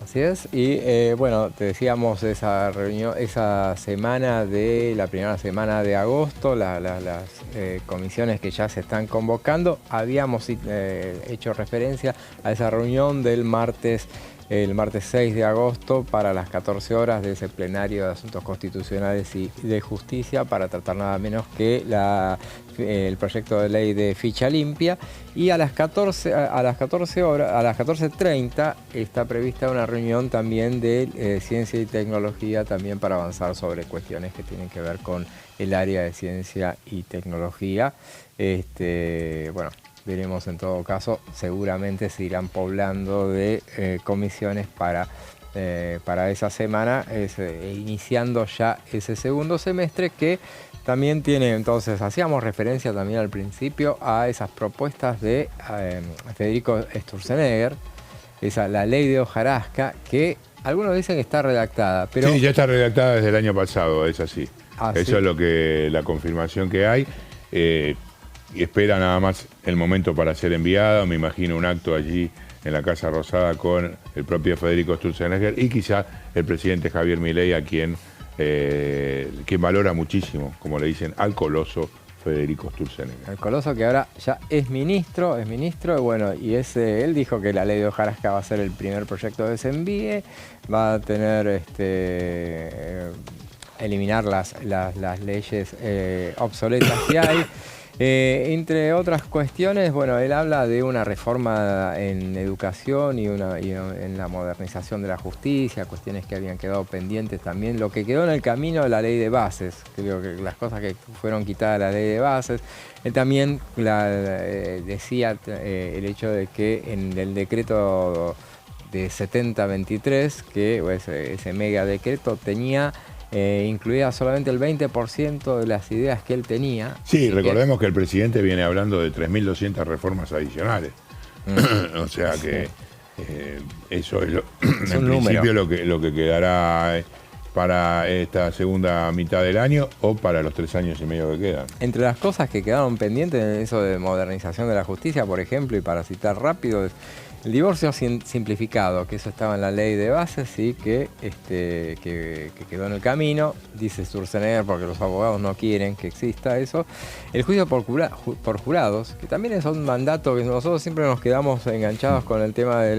Así es, y bueno, te decíamos esa reunión, esa semana la primera semana de agosto, las comisiones que ya se están convocando, habíamos hecho referencia a esa reunión del martes 6 de agosto para las 14 horas de ese plenario de Asuntos Constitucionales y de Justicia para tratar nada menos que el proyecto de ley de ficha limpia, y a las 14:30 está prevista una reunión también de Ciencia y Tecnología, también para avanzar sobre cuestiones que tienen que ver con el área de Ciencia y Tecnología. Bueno, veremos, en todo caso, seguramente se irán poblando de comisiones para esa semana, iniciando ya ese segundo semestre, que también tiene, entonces, hacíamos referencia también al principio a esas propuestas de Federico Sturzenegger, la ley de hojarasca, que algunos dicen que está redactada, pero... Sí, ya está redactada desde el año pasado, es así. Eso ¿sí? Es la confirmación que hay. Y espera nada más el momento para ser enviada. Me imagino un acto allí en la Casa Rosada con el propio Federico Sturzenegger y quizá el presidente Javier Milei, a quien valora muchísimo, como le dicen, al coloso Federico Sturzenegger. El coloso, que ahora ya es ministro, y bueno, y él dijo que la ley de hojarasca va a ser el primer proyecto que se envíe, va a tener eliminar las leyes obsoletas que hay. Entre otras cuestiones, bueno, él habla de una reforma en educación y en la modernización de la justicia, cuestiones que habían quedado pendientes también, lo que quedó en el camino de la ley de bases, creo que las cosas que fueron quitadas de la ley de bases. Él también decía el hecho de que en el decreto de 7023, que ese mega decreto tenía... incluía solamente el 20% de las ideas que él tenía. Sí, recordemos que el presidente viene hablando de 3.200 reformas adicionales. O sea que Eso es, Es en un principio número. lo que quedará para esta segunda mitad del año o para los 3 años y medio que quedan. Entre las cosas que quedaron pendientes en eso de modernización de la justicia, por ejemplo, y para citar rápido, el divorcio simplificado, que eso estaba en la ley de bases, sí, que quedó en el camino, dice Sturzenegger, porque los abogados no quieren que exista eso. El juicio por jurados, que también es un mandato que nosotros siempre nos quedamos enganchados con el tema de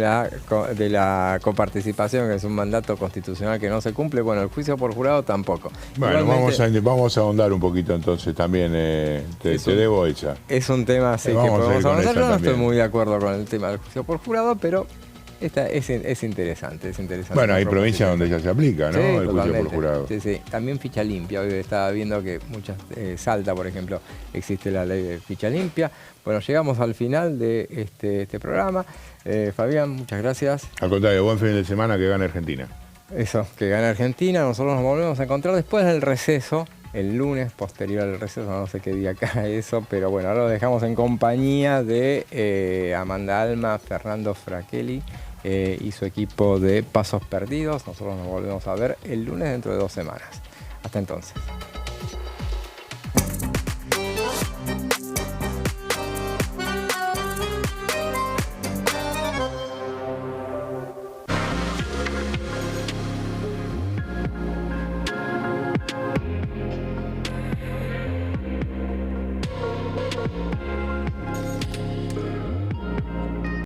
la coparticipación, que es un mandato constitucional que no se cumple. Bueno, el juicio por jurado tampoco. Bueno, Igualmente, vamos a ahondar un poquito entonces también, te debo esa. es un tema así que Vamos a ir podemos con avanzar. esa Yo no estoy también. muy de acuerdo con el tema del juicio por jurado, pero es interesante. Bueno, hay la provincias proposición. donde ya se aplica, ¿no? Sí, El juicio por totalmente. jurado. Sí, sí. También ficha limpia. Hoy estaba viendo que muchas, Salta, por ejemplo, existe la ley de ficha limpia. Bueno, llegamos al final de este programa. Fabián, muchas gracias. Al contrario, buen fin de semana, que gane Argentina. Eso, que gane Argentina. Nosotros nos volvemos a encontrar después del receso, el lunes posterior al receso, no sé qué día cae eso, pero bueno, ahora lo dejamos en compañía de Amanda Alma, Fernando Fraquelli y su equipo de Pasos Perdidos. Nosotros nos volvemos a ver el lunes dentro de 2 semanas. Hasta entonces.